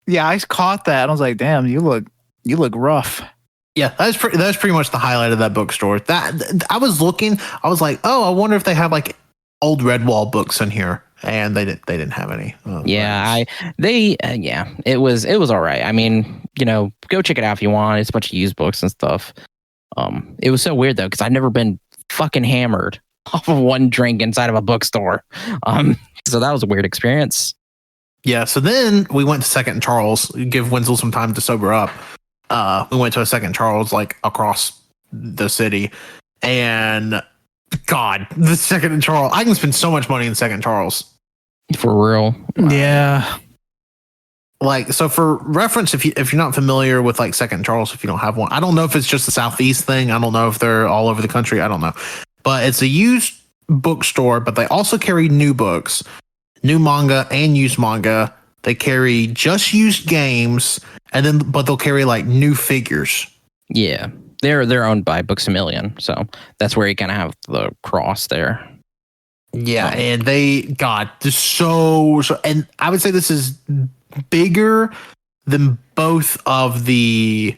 Yeah, I caught that. I was like, damn, you look rough. Yeah, that's pretty much the highlight of that bookstore. That I was looking, I was like, oh, I wonder if they have like old Redwall books in here, and they didn't have any. Yeah, it was all right. I mean, go check it out if you want. It's a bunch of used books and stuff. It was so weird though because I've never been fucking hammered off of one drink inside of a bookstore. So that was a weird experience. Yeah, so then we went to Second and Charles, give Wenzel some time to sober up. We went to a Second Charles like across the city, and God, the Second and Charles, I can spend so much money in Second Charles. For real. Yeah. Like, so for reference, if you're not familiar with like Second and Charles, if you don't have one, I don't know if it's just a Southeast thing. I don't know if they're all over the country. I don't know, but it's a used bookstore, but they also carry new books, new manga and used manga. They carry just used games, but they'll carry like new figures. Yeah. They're owned by Books A Million, so that's where you kind of have the cross there. Yeah, and there's so, and I would say this is bigger than both of the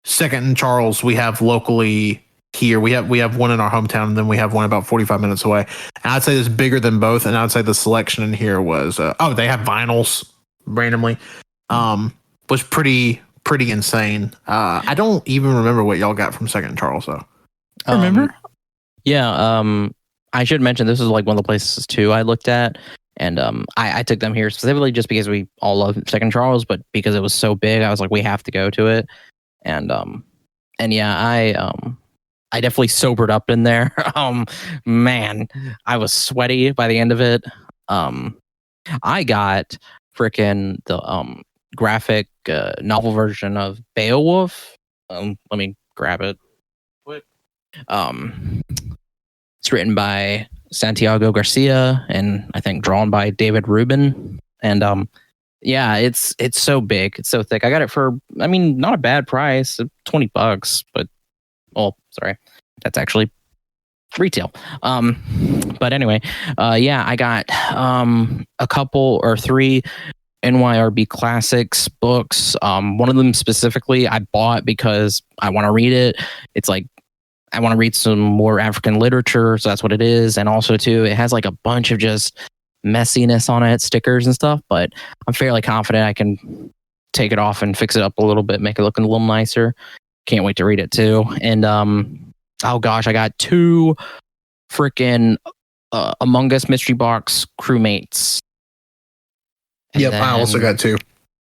Second and Charles we have locally here. We have one in our hometown, and then we have one about 45 minutes away. And I'd say it's bigger than both, and I'd say the selection in here was they have vinyls randomly. Was pretty insane. I don't even remember what y'all got from Second and Charles though. Remember? Yeah, I should mention this is like one of the places too I looked at, and I took them here specifically just because we all love Second Charles, but because it was so big, I was like, we have to go to it, and yeah, I definitely sobered up in there. Man, I was sweaty by the end of it. I got freaking the graphic novel version of Beowulf. Let me grab it. It's written by Santiago Garcia and I think drawn by David Rubin. And yeah, it's so big, it's so thick. I got it for, I mean, not a bad price, $20, but sorry, that's actually retail. But anyway, yeah, I got a couple or three NYRB Classics books. One of them specifically I bought because I want to read it. It's like I want to read some more African literature, so that's what it is. And also too, it has like a bunch of just messiness on it, stickers and stuff, but I'm fairly confident I can take it off and fix it up a little bit, make it look a little nicer. Can't wait to read it too. And oh gosh, I got 2 freaking Among Us mystery box crewmates. Yep, I also got 2.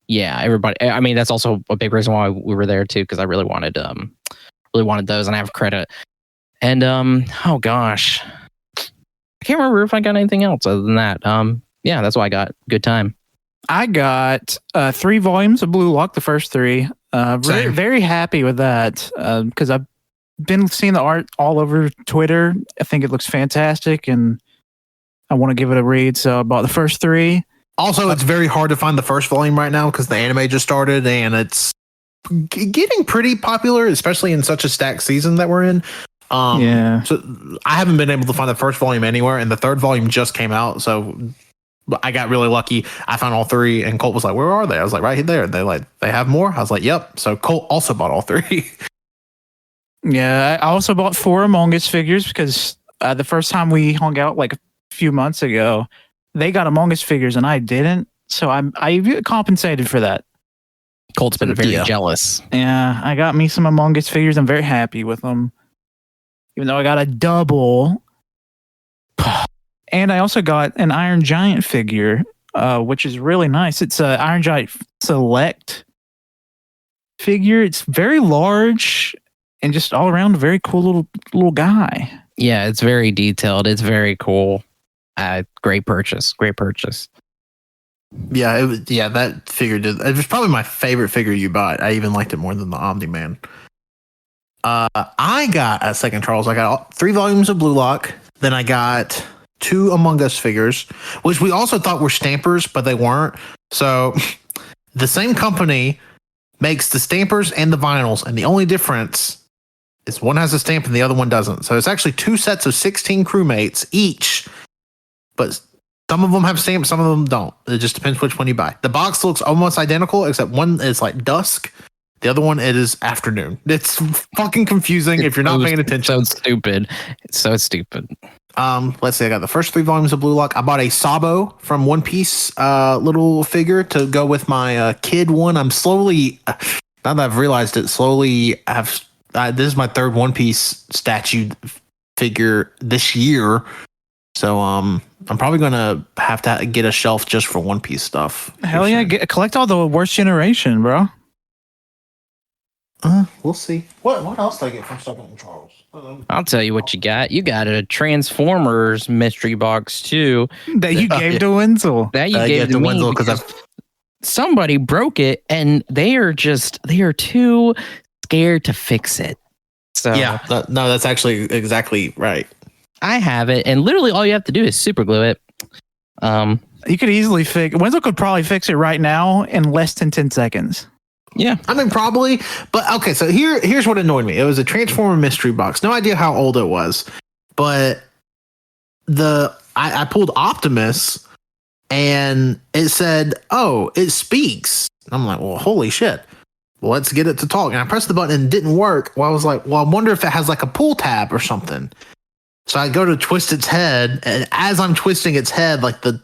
Yeah, everybody. I mean, that's also a big reason why we were there too, because I really wanted those, and I have credit. And oh gosh, I can't remember if I got anything else other than that. Yeah, that's why I got. Good time. I got 3 volumes of Blue Lock, the first 3. Very, very happy with that because I've been seeing the art all over Twitter. I think it looks fantastic, and I want to give it a read. So I bought the first 3. Also, it's very hard to find the first volume right now because the anime just started and it's getting pretty popular, especially in such a stacked season that we're in. Yeah. So I haven't been able to find the first volume anywhere, and the third volume just came out. So I got really lucky. I found all 3, and Colt was like, "Where are they?" I was like, "Right there." They have more. I was like, "Yep." So Colt also bought all 3. Yeah, I also bought 4 Among Us figures because the first time we hung out like a few months ago, they got Among Us figures and I didn't. So I compensated for that. Colt's been very jealous. Yeah, I got me some Among Us figures. I'm very happy with them. Even though I got a double. And I also got an Iron Giant figure, which is really nice. It's an Iron Giant Select figure. It's very large and just all around a very cool little guy. Yeah, it's very detailed. It's very cool. Great purchase. Great purchase. Yeah, that figure did. It was probably my favorite figure you bought. I even liked it more than the Omni-Man. I got a Second Charles. I got 3 volumes of Blue Lock. Then I got 2 Among Us figures, which we also thought were stampers, but they weren't. So the same company makes the stampers and the vinyls, and the only difference is one has a stamp and the other one doesn't. So it's actually 2 sets of 16 crewmates each, but some of them have stamps, some of them don't. It just depends which one you buy. The box looks almost identical, except one is like dusk. The other one, it is afternoon. It's fucking confusing if you're not paying attention. It's so stupid. It's so stupid. Let's see. I got the first 3 volumes of Blue Lock. I bought a Sabo from One Piece little figure to go with my kid one. I'm slowly, now that I've realized it, this is my 3rd One Piece statue figure this year. So I'm probably gonna have to get a shelf just for One Piece stuff. Hell yeah, collect all the worst generation, bro. We'll see. What else did I get from Second Charles? I'll tell you what you got. You got a Transformers mystery box too that you gave to Wenzel. That you gave to Wenzel because somebody broke it, and they are too scared to fix it. So yeah, no, that's actually exactly right. I have it, and literally all you have to do is super glue it. You could easily Wenzel could probably fix it right now in less than 10 seconds. Yeah, I mean probably, but okay. So here's what annoyed me. It was a Transformer mystery box. No idea how old it was, but I pulled Optimus, and it said, "Oh, it speaks." I'm like, "Well, holy shit! Well, let's get it to talk." And I pressed the button and it didn't work. Well, I was like, "Well, I wonder if it has like a pull tab or something." So I go to twist its head, and as I'm twisting its head, like the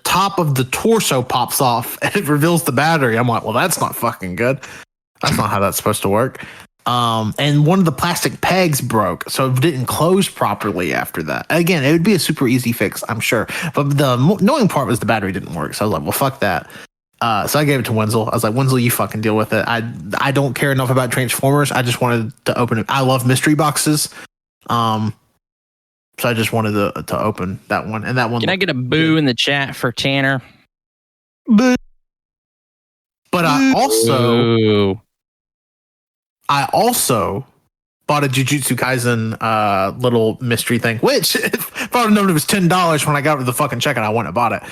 top of the torso pops off and it reveals the battery. I'm like, well, that's not fucking good. That's not how that's supposed to work. And one of the plastic pegs broke, so it didn't close properly after that. Again, it would be a super easy fix, I'm sure. But the annoying part was the battery didn't work. So I was like, well, fuck that. So I gave it to Wenzel. I was like, Wenzel, you fucking deal with it. I don't care enough about Transformers. I just wanted to open it. I love mystery boxes. So I just wanted to open that one. And that one. Can I get a boo in the chat for Tanner? Boo. But I also bought a Jujutsu Kaisen little mystery thing, which if I would have known it was $10 when I got to the fucking checkout, I wouldn't have bought it.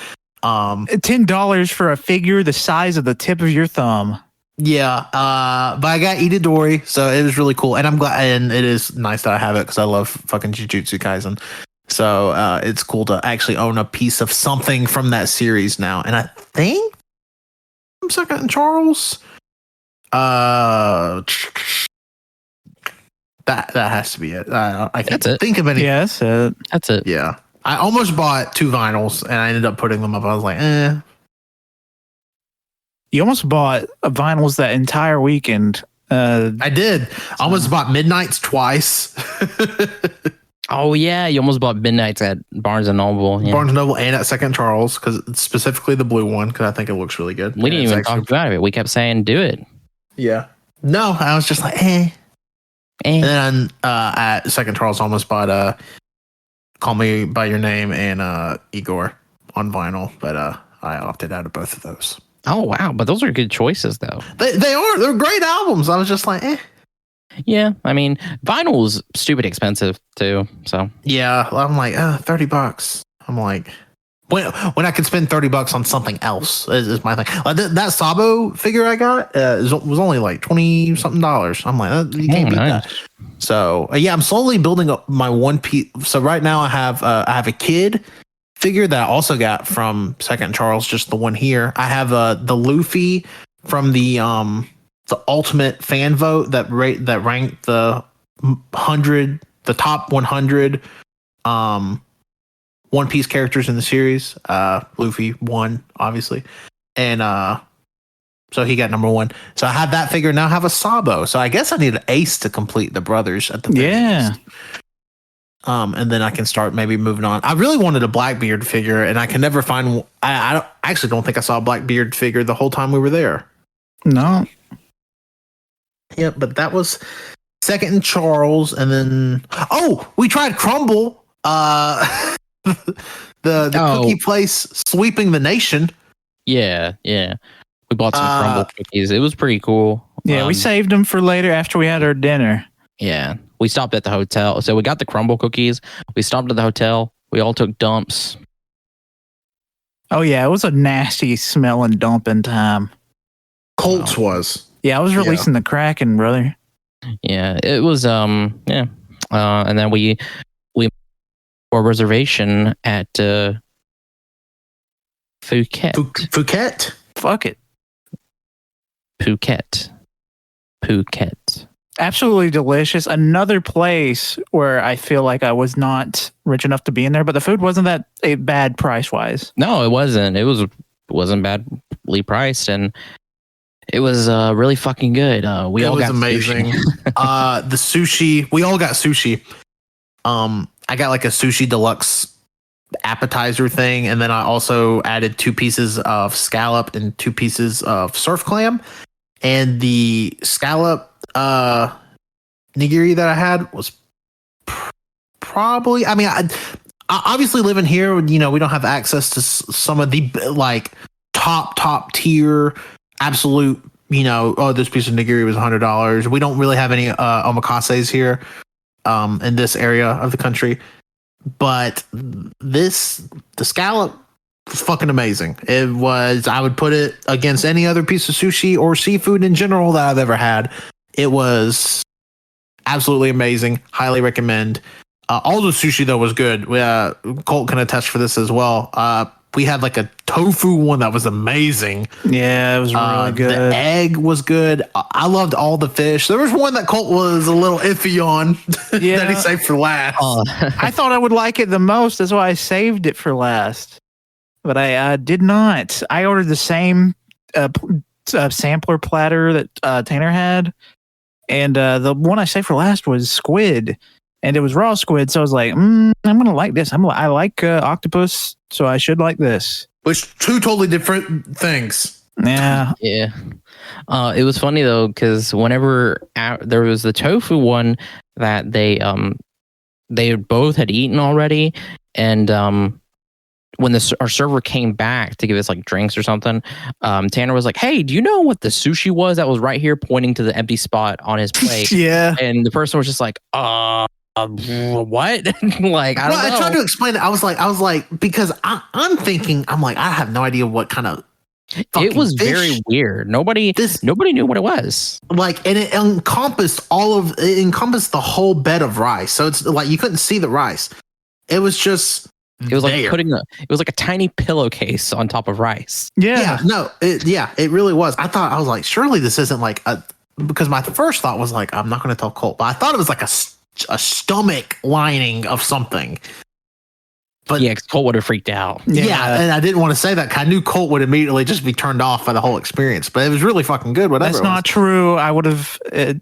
$10 for a figure the size of the tip of your thumb. Yeah, but I got Itadori, so it was really cool, and I'm glad, and it is nice that I have it because I love fucking Jujutsu Kaisen. So it's cool to actually own a piece of something from that series now, and I think Second and Charles. That has to be it. I can't think of any. Yeah, that's it. Yeah. I almost bought 2 vinyls and I ended up putting them up. I was like, eh. You almost bought vinyls that entire weekend. I did. I almost bought Midnights twice. Oh, yeah. You almost bought Midnights at Barnes & Noble. Yeah. Barnes & Noble and at Second Charles, because specifically the blue one, because I think it looks really good. We didn't even talk about it. We kept saying, do it. Yeah. No, I was just like, eh. And then at Second Charles, I almost bought Call Me By Your Name and Igor on vinyl, but I opted out of both of those. Oh, wow. But those are good choices, though. They are. They're great albums. I was just like, eh. Yeah. I mean, vinyl is stupid expensive, too. So, yeah. I'm like, $30. I'm like, when I could spend $30 on something else is my thing. Like that Sabo figure I got was only like $20-something. I'm like, you can't beat that. So yeah, I'm slowly building up my one piece. So right now I have a kid figure that I also got from Second Charles, just the one here. I have the Luffy from the ultimate fan vote that ranked the top 100 One Piece characters in the series. Luffy won, obviously, and so he got number 1. So I have that figure. Now I have a Sabo. So I guess I need an Ace to complete the brothers at the yeah. And then I can start maybe moving on. I really wanted a Blackbeard figure, and I can never find. I actually don't think I saw a Blackbeard figure the whole time we were there. No. Yeah, but that was Second and Charles, and then we tried Crumble. The cookie place sweeping the nation. Yeah. We bought some crumble cookies. It was pretty cool. Yeah, we saved them for later after we had our dinner. Yeah. We stopped at the hotel. So we got the crumble cookies. We stopped at the hotel. We all took dumps. Oh, yeah. It was a nasty smelling dumping time. Colt's was. Yeah, I was releasing the Kraken, brother. Yeah, it was, and then we for reservation at Phuket. Phuket? Fuck it. Phuket. Absolutely delicious. Another place where I feel like I was not rich enough to be in there, but the food wasn't that bad price wise. No, it wasn't. It wasn't badly priced, and it was really fucking good. We all got amazing. The sushi. We all got sushi. I got like a sushi deluxe appetizer thing, and then I also added 2 pieces of scallop and 2 pieces of surf clam. And the scallop nigiri that I had was probably. I mean, I obviously living here, we don't have access to some of the like top tier, absolute. This piece of nigiri was $100. We don't really have any omakases here. In this area of the country, but the scallop was fucking amazing. It was. I would put it against any other piece of sushi or seafood in general that I've ever had. It was absolutely amazing. Highly recommend. All the sushi though was good. Colt can attest for this as well. We had like a tofu one that was amazing. Yeah, it was really good. The egg was good. I loved all the fish. There was one that Colt was a little iffy on that he saved for last. I thought I would like it the most. That's why I saved it for last. But I did not. I ordered the same sampler platter that Tanner had. And the one I saved for last was squid, and it was raw squid. So I was like, I'm gonna like this. I like octopus, so I should like this. Which two totally different things. Yeah. Yeah. It was funny though, because whenever there was the tofu one that they both had eaten already, and when our server came back to give us like drinks or something, Tanner was like, "Hey, do you know what the sushi was that was right here?" Pointing to the empty spot on his plate. Yeah. And the person was just like, what? Like, I don't know. I tried to explain it. I was like, because I'm thinking, I'm like, I have no idea what kind of. It was fish. very weird. Nobody knew what it was. Like, and it encompassed the whole bed of rice. So it's like you couldn't see the rice. It was just. It was like it was like a tiny pillowcase on top of rice. Yeah. It really was. I was like, surely this isn't like because my first thought was like, I'm not going to tell Colt, but I thought it was like a stomach lining of something. But yeah, Colt would have freaked out. Yeah, and I didn't want to say that. I knew Colt would immediately just be turned off by the whole experience. But it was really fucking good. Whatever. That's not true. I would have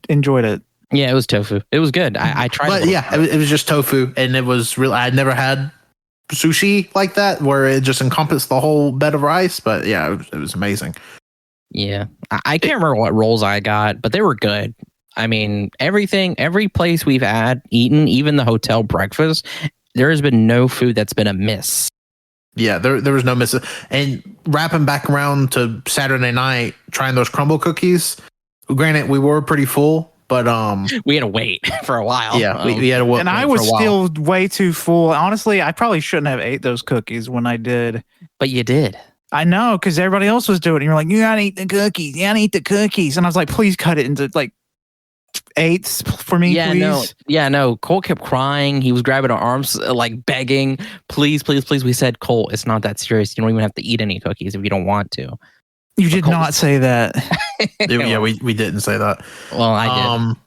enjoyed it. Yeah, it was tofu. It was good. I tried. But yeah, it was just tofu, and it was real. I had never had sushi like that where it just encompassed the whole bed of rice. But yeah, it was amazing. Yeah, I can't remember what rolls I got, but they were good. I mean, every place we've eaten, even the hotel breakfast, there has been no food that's been a miss. Yeah, there was no miss. And wrapping back around to Saturday night, trying those crumble cookies. Granted, we were pretty full, but we had to wait for a while. Yeah, we had to wait. And I was still way too full. Honestly, I probably shouldn't have ate those cookies when I did. But you did. I know, because everybody else was doing it. You're like, you gotta eat the cookies. You gotta eat the cookies. And I was like, please cut it into like eighths for me, please. No. Colt kept crying. He was grabbing our arms, like begging, please, please, please. We said, Colt, it's not that serious. You don't even have to eat any cookies if you don't want to. You did not say that. Yeah, we didn't say that. Well, I did.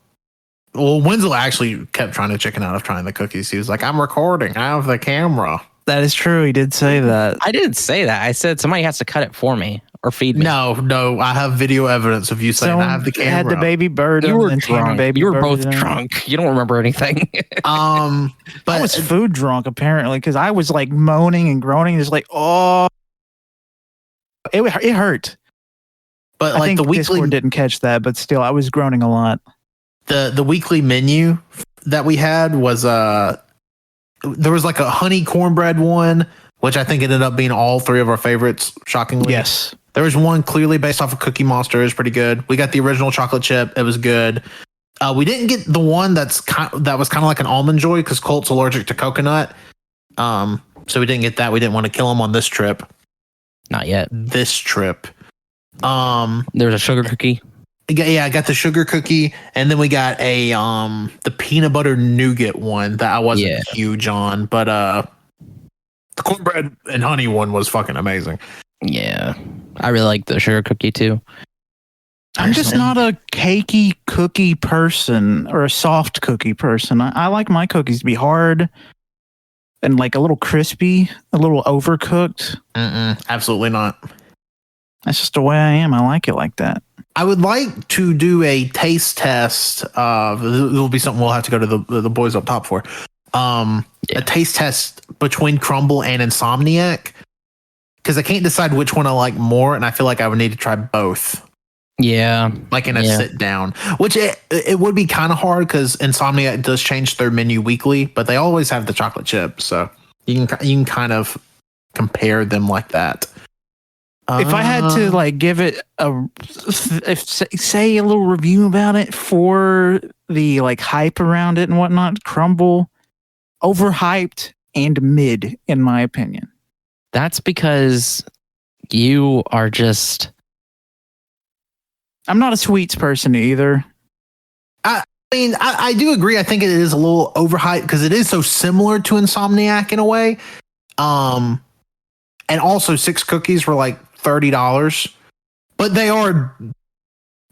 Well, Wenzel actually kept trying to chicken out of trying the cookies. He was like, I'm recording. I have the camera. That is true. He did say that. I didn't say that. I said somebody has to cut it for me or feed me. No. I have video evidence of you saying I have the camera. Had the baby bird. You were drunk. You were both drunk. You don't remember anything. But I was food drunk apparently because I was like moaning and groaning, just like, oh, it hurt. But I like think the weekly Discord didn't catch that, but still, I was groaning a lot. The weekly menu that we had was there was like a honey cornbread one, which I think ended up being all three of our favorites, shockingly. Yes. There was one clearly based off of Cookie Monster. It was pretty good. We got the original chocolate chip. It was good. We didn't get the one that was kind of like an Almond Joy because Colt's allergic to coconut. So we didn't get that. We didn't want to kill him on this trip. Not yet. This trip. There's a sugar cookie. Yeah, I got the sugar cookie, and then we got a the peanut butter nougat one that I wasn't huge on, but the cornbread and honey one was fucking amazing. Yeah, I really like the sugar cookie too. I'm just not a cakey cookie person or a soft cookie person. I like my cookies to be hard and like a little crispy, a little overcooked. Absolutely not. That's just the way I am. I like it like that. I would like to do a taste test. It'll be something we'll have to go to the boys up top for. A taste test between Crumble and Insomniac, because I can't decide which one I like more, and I feel like I would need to try both. Yeah, like in a sit down, which it would be kind of hard because Insomniac does change their menu weekly, but they always have the chocolate chip, so you can kind of compare them like that. If I had to like give it say a little review about it for the like hype around it and whatnot, Crumble, overhyped and mid, in my opinion. That's because you are just. I'm not a sweets person either. I mean, I do agree. I think it is a little overhyped because it is so similar to Insomniac in a way. And also 6 cookies were like $30, but they are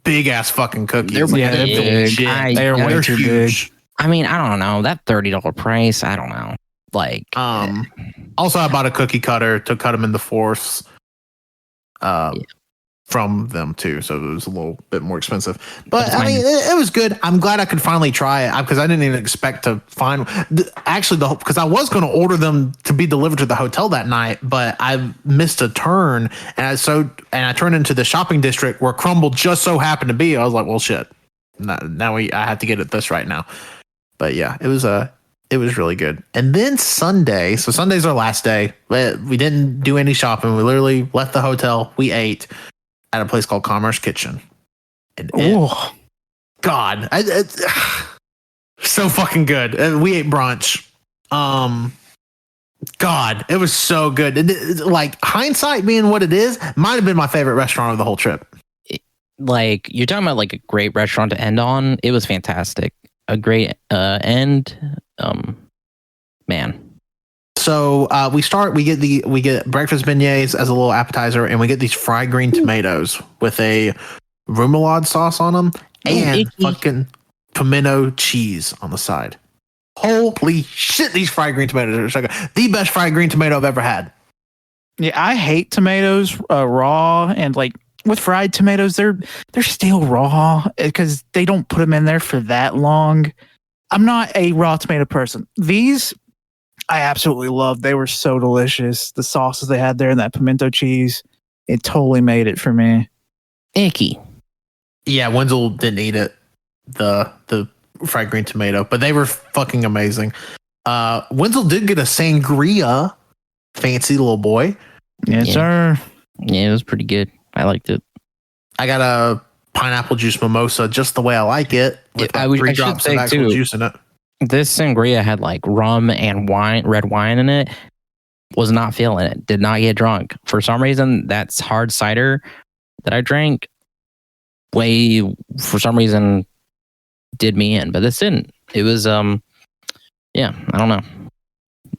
big ass fucking cookies. They're big. They're way too big. I mean, I don't know, that $30 price. I don't know. Like, also I bought a cookie cutter to cut them into fourths. from them too, so it was a little bit more expensive. But I mean, it was good. I'm glad I could finally try it because I didn't even expect to find. Because I was going to order them to be delivered to the hotel that night, but I missed a turn, and I turned into the shopping district where Crumble just so happened to be. I was like, well, shit. Now I have to get at this right now. But yeah, it was really good. And then Sunday, so Sunday's our last day. We didn't do any shopping. We literally left the hotel. We ate at a place called Commerce Kitchen. And God, it's so fucking good. We ate brunch. God, it was so good. Like hindsight being what it is, might have been my favorite restaurant of the whole trip. Like you're talking about like a great restaurant to end on. It was fantastic. A great end. Man. So we get breakfast beignets as a little appetizer, and we get these fried green tomatoes with a remoulade sauce on them and fucking pimento cheese on the side. Holy shit, these fried green tomatoes are so good. The best fried green tomato I've ever had. Yeah, I hate tomatoes raw, and like with fried tomatoes, they're still raw because they don't put them in there for that long. I'm not a raw tomato person. These I absolutely loved. They were so delicious. The sauces they had there and that pimento cheese, it totally made it for me. Icky. Yeah, Wenzel didn't eat it. The fried green tomato, but they were fucking amazing. Wenzel did get a sangria, fancy little boy. Yes, sir. Yeah, it was pretty good. I liked it. I got a pineapple juice mimosa just the way I like it, with 3 drops of actual juice in it. This sangria had like rum and red wine in it. Was not feeling it. Did not get drunk. For some reason, that's hard cider that I drank for some reason did me in, but this didn't. It was yeah, I don't know.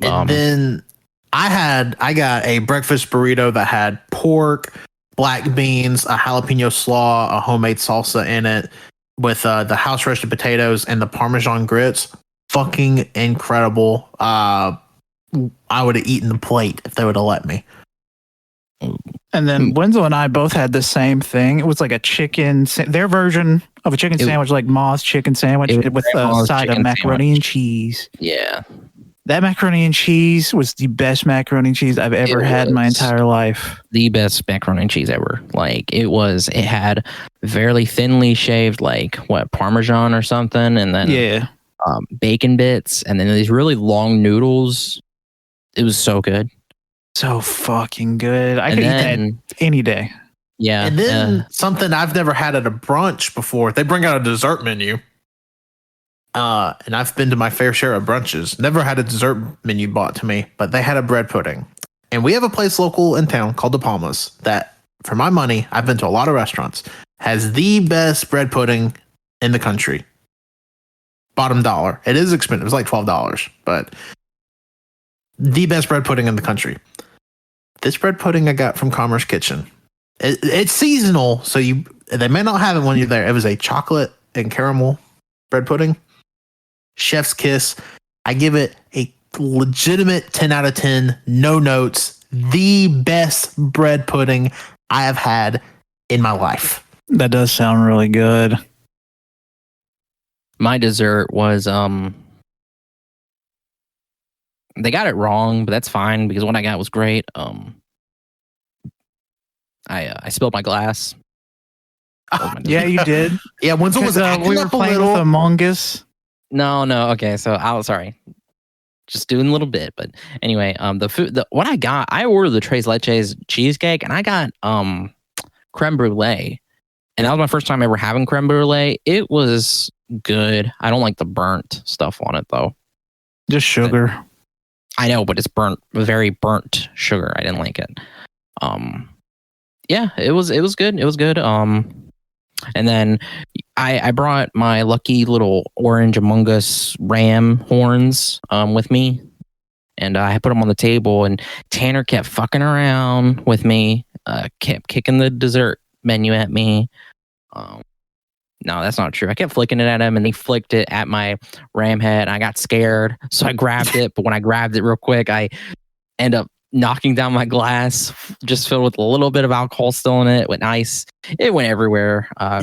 And then I got a breakfast burrito that had pork, black beans, a jalapeno slaw, a homemade salsa in it, with the house roasted potatoes and the Parmesan grits. Fucking incredible. I would have eaten the plate if they would have let me. And then Wenzel and I both had the same thing. It was like a their version of a chicken sandwich, like Ma's chicken sandwich with a side of macaroni and cheese. Yeah. That macaroni and cheese was the best macaroni and cheese I've ever had in my entire life. The best macaroni and cheese ever. Like it had very thinly shaved, like Parmesan or something. And then bacon bits, and then these really long noodles. It was so good. So fucking good. I could eat that any day. Yeah. And then something I've never had at a brunch before. They bring out a dessert menu. And I've been to my fair share of brunches. Never had a dessert menu brought to me, but they had a bread pudding. And we have a place local in town called the Palmas that, for my money, I've been to a lot of restaurants, has the best bread pudding in the country. Bottom dollar. It is expensive. It was like $12, but the best bread pudding in the country. This bread pudding I got from Commerce Kitchen. It's seasonal, so they may not have it when you're there. It was a chocolate and caramel bread pudding. Chef's kiss. I give it a legitimate 10 out of 10. No notes. The best bread pudding I have had in my life. That does sound really good. My dessert was they got it wrong, but that's fine because what I got was great. I spilled my glass. Yeah, you did. Yeah, Wenzel was we were playing with Among Us. No. Okay, so sorry. Just doing a little bit, but anyway, the food, what I got, I ordered the Tres Leches cheesecake, and I got creme brulee, and that was my first time ever having creme brulee. It was good. I don't like the burnt stuff on it though. Just sugar. I know, but it's very burnt sugar. I didn't like it. Yeah, it was good. It was good. And then I brought my lucky little orange Among Us ram horns with me, and I put them on the table. And Tanner kept fucking around with me, kept kicking the dessert menu at me. No, that's not true. I kept flicking it at him, and he flicked it at my ram head. And I got scared, so I grabbed it. But when I grabbed it real quick, I end up knocking down my glass, just filled with a little bit of alcohol still in it, with ice. It went everywhere. A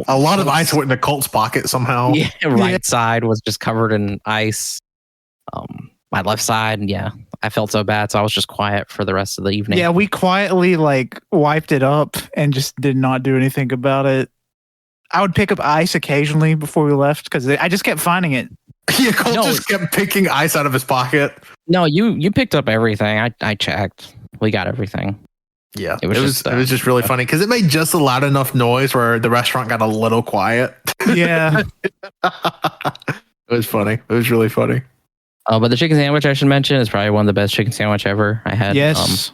lot of ice went in the Colt's pocket somehow. Yeah, right side was just covered in ice. My left side, I felt so bad, so I was just quiet for the rest of the evening. Yeah, we quietly like wiped it up and just did not do anything about it. I would pick up ice occasionally before we left because I just kept finding it. Yeah, Colt just kept picking ice out of his pocket. No, you picked up everything. I checked. We got everything. Yeah, it was just really funny because it made just a loud enough noise where the restaurant got a little quiet. Yeah, it was funny. It was really funny. But the chicken sandwich I should mention is probably one of the best chicken sandwich ever I had. Yes,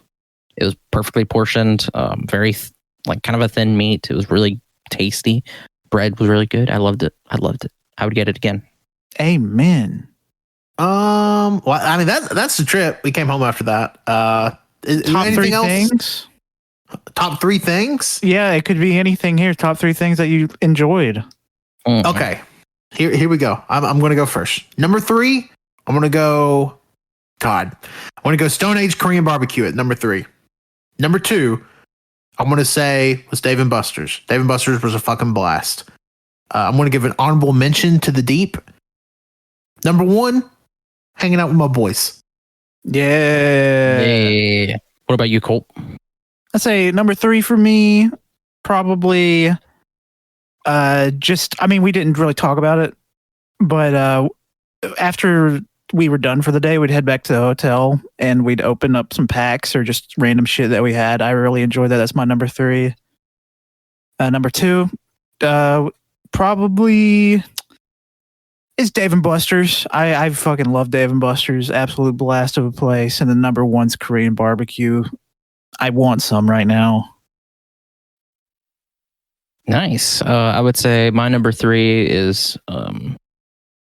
it was perfectly portioned. Very kind of a thin meat. It was really tasty. Bread was really good. I loved it. I would get it again. Amen. Well, I mean that's the trip. We came home after that. Top three things. Top three things. Yeah, it could be anything here. Top three things that you enjoyed. Mm-hmm. Okay, here we go. I'm going to go first. Number 3. I'm going to go. I want to go Stone Age Korean BBQ at number 3. Number 2, I'm going to say was Dave & Buster's. Dave & Buster's was a fucking blast. I'm going to give an honorable mention to the Deep. Number 1, hanging out with my boys. Yeah. What about you, Colt? I'd say number 3 for me, probably we didn't really talk about it, but after we were done for the day, we'd head back to the hotel and we'd open up some packs or just random shit that we had. I really enjoyed that. That's my number 3. Number 2, probably is Dave & Buster's. I fucking love Dave & Buster's. Absolute blast of a place. And the number 1's Korean barbecue. I want some right now. Nice. I would say my number 3 is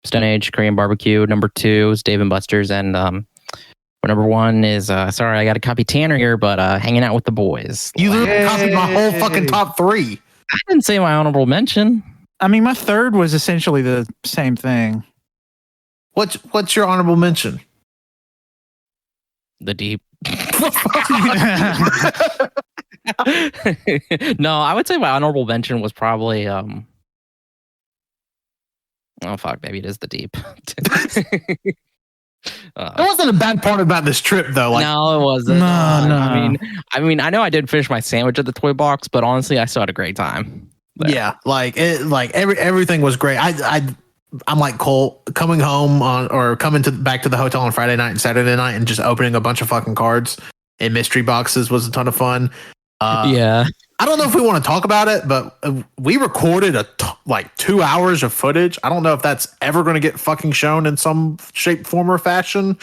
Stone Age Korean barbecue. Number 2 is Dave & Buster's, and number 1 is sorry, I got to copy Tanner here, but hanging out with the boys. You copied my whole fucking top 3. I didn't say my honorable mention. I mean, my 3rd was essentially the same thing. What's your honorable mention? The Deep. No, I would say my honorable mention was probably oh fuck, maybe it is the Deep. It wasn't a bad part about this trip though. No, it wasn't. No. I mean, I know I did finish my sandwich at the toy box, but honestly, I still had a great time there. Yeah, everything was great. I'm like Colt, coming home back to the hotel on Friday night and Saturday night and just opening a bunch of fucking cards and mystery boxes was a ton of fun. Yeah. I don't know if we want to talk about it, but we recorded 2 hours of footage. I don't know if that's ever going to get fucking shown in some shape, form, or fashion.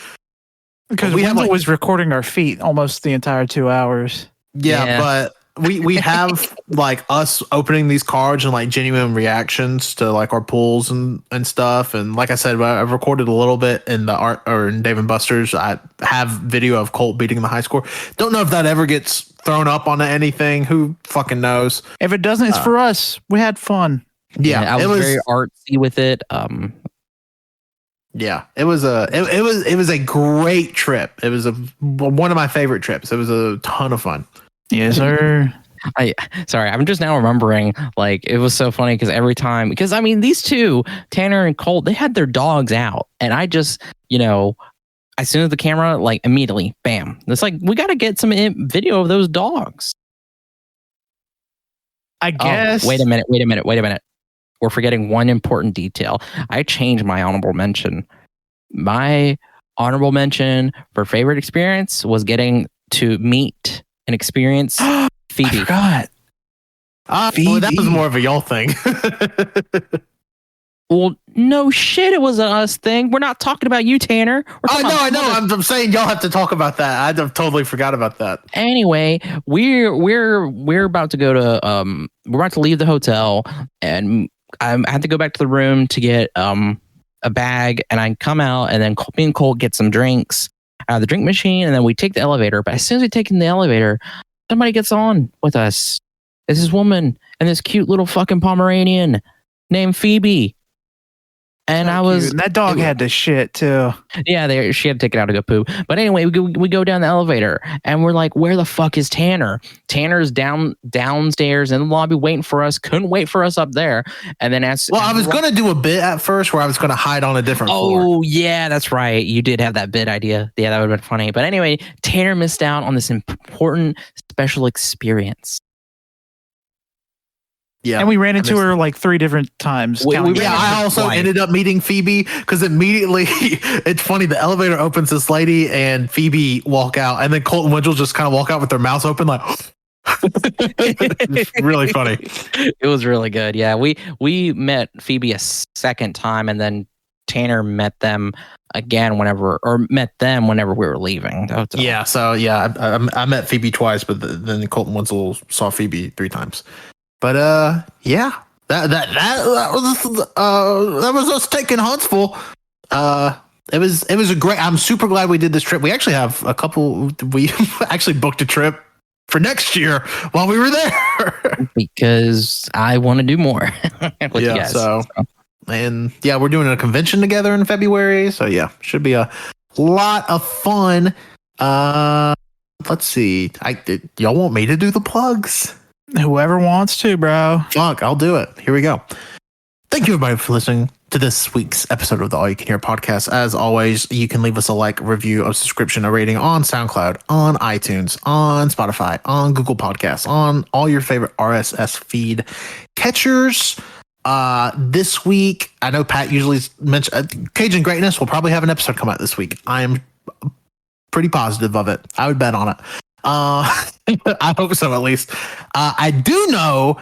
Because Wenzel was recording our feet almost the entire 2 hours. Yeah, but we have us opening these cards and genuine reactions to our pulls and stuff. And like I said, I've recorded a little bit in the art or in Dave & Buster's. I have video of Colt beating the high score. Don't know if that ever gets thrown up on anything. Who fucking knows? If it doesn't, it's for us. We had fun. Yeah, I was very artsy with it. Yeah, it was a great trip. It was one of my favorite trips. It was a ton of fun. Yes, sir. I'm just now remembering, it was so funny because every time, because I mean, these two, Tanner and Colt, they had their dogs out, and I just, as soon as the camera, immediately, bam, it's we got to get some video of those dogs. I guess. Oh, wait a minute. We're forgetting one important detail. I changed my honorable mention. My honorable mention for favorite experience was getting to meet and experience Phoebe. I forgot. Well, that was more of a y'all thing. Well, no shit, it was an us thing. We're not talking about you, Tanner. I know. I'm saying y'all have to talk about that. I totally forgot about that. Anyway, we're about to go to we're about to leave the hotel, and I had to go back to the room to get a bag, and I come out, and then me and Colt get some drinks out of the drink machine, and then we take the elevator. But as soon as we take in the elevator, somebody gets on with us. It's this woman and this cute little fucking Pomeranian named Phoebe. And So I was cute. And that dog had the shit too. Yeah, she had to take it out to go poo. But anyway, we go down the elevator and we're like, where the fuck is Tanner? Tanner's downstairs in the lobby waiting for us. Couldn't wait for us up there. And then I was gonna do a bit at first where I was gonna hide on a different floor. Oh yeah, that's right. You did have that bit idea. Yeah, that would have been funny. But anyway, Tanner missed out on this important special experience. Yeah, and we ran into her like 3 different times. I also ended up meeting Phoebe because immediately it's funny. The elevator opens, this lady and Phoebe walk out, and then Colt and Wenzel just kind of walk out with their mouths open, like. It's really funny. It was really good. Yeah, we met Phoebe a second time, and then Tanner met them again whenever we were leaving. Yeah, so yeah, I met Phoebe twice, but then Colt and Wenzel saw Phoebe 3 times. But yeah, that was us taking Huntsville. It was a great. I'm super glad we did this trip. We actually have a couple. We actually booked a trip for next year while we were there because I want to do more with you guys. And yeah, we're doing a convention together in February. So yeah, should be a lot of fun. Let's see. Y'all want me to do the plugs? Whoever wants to, bro. Fuck, I'll do it. Here we go. Thank you, everybody, for listening to this week's episode of the All You Can Hear podcast. As always, you can leave us a like, review, a subscription, a rating on SoundCloud, on iTunes, on Spotify, on Google Podcasts, on all your favorite RSS feed catchers. This week, I know Pat usually mentions Cajun Greatness will probably have an episode come out this week. I am pretty positive of it. I would bet on it. I hope so, at least. I do know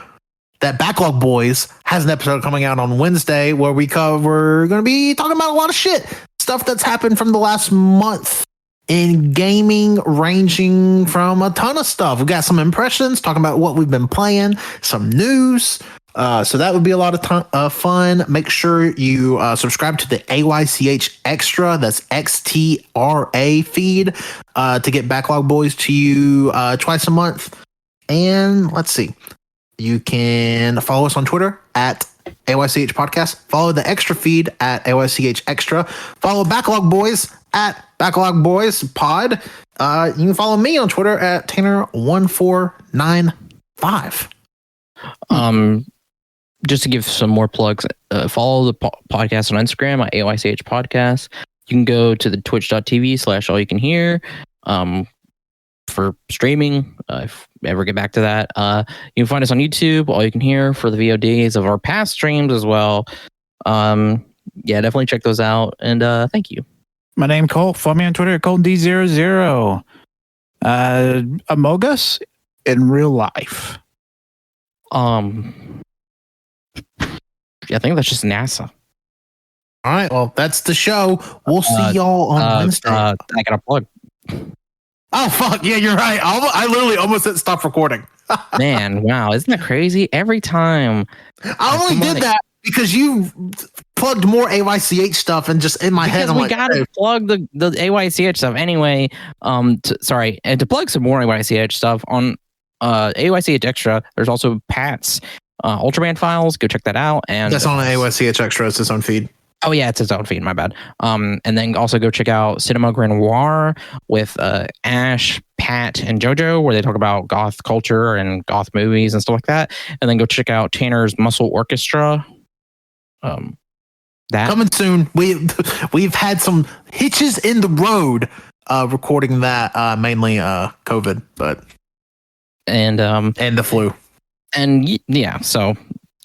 that Backlog Boyz has an episode coming out on Wednesday where we're going to be talking about a lot of stuff that's happened from the last month in gaming, ranging from a ton of stuff. We got some impressions, talking about what we've been playing, some news. So that would be a lot of fun. Make sure you subscribe to the AYCH Xtra, that's XTRA feed, to get Backlog Boyz to you twice a month. And let's see. You can follow us on Twitter at AYCH Podcast. Follow the extra feed at AYCH Xtra. Follow Backlog Boyz at Backlog Boyz Pod. You can follow me on Twitter at Tanner1495. Just to give some more plugs, follow the podcast on Instagram at AYCH Podcast. You can go to the twitch.tv/allyoucanhear for streaming, if we ever get back to that. You can find us on YouTube, All You Can Hear, for the VODs of our past streams as well. Yeah, definitely check those out. And thank you. My name Colt. Follow me on Twitter at ColtD00. Among Us in real life. I think that's just NASA. All right, well, that's the show. We'll see y'all on Wednesday. I got a plug. Oh, fuck. Yeah, you're right. I literally almost hit stop recording. Man, wow. Isn't that crazy? Every time. I only did that because you plugged more AYCH stuff and just in my head. We gotta plug the AYCH stuff anyway. Sorry. And to plug some more AYCH stuff on AYCH Xtra, there's also Pat's Ultraman files. Go check that out. And that's on AYCH Xtra. It's its own feed. Oh yeah, it's its own feed. My bad. And then also go check out Cinema Grenoir with Ash, Pat, and JoJo, where they talk about goth culture and goth movies and stuff like that. And then go check out Tanner's Muscle Orchestra. That coming soon. We've had some hitches in the road recording that, mainly COVID, but and the flu. And yeah, so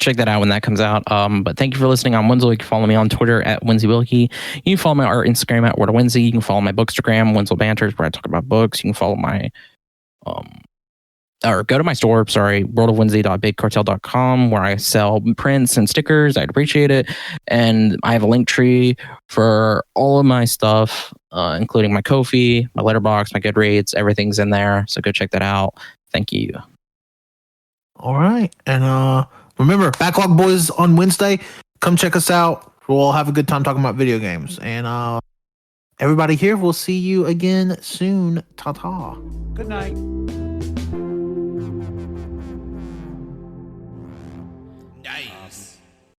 check that out when that comes out. But thank you for listening on Wenzel. You can follow me on Twitter at WenzelWilkie. You can follow our Instagram at WordOfWenzel. You can follow my Bookstagram, Wenzel Banters, where I talk about books. You can follow my or go to my store, worldofwenzel.bigcartel.com, where I sell prints and stickers. I'd appreciate it. And I have a link tree for all of my stuff, including my Ko-fi, my Letterboxd, my Goodreads. Everything's in there. So go check that out. Thank you. All right. And remember, Backlog Boyz on Wednesday. Come check us out. We'll have a good time talking about video games. And everybody here, we'll see you again soon. Ta-ta. Good night. Nice.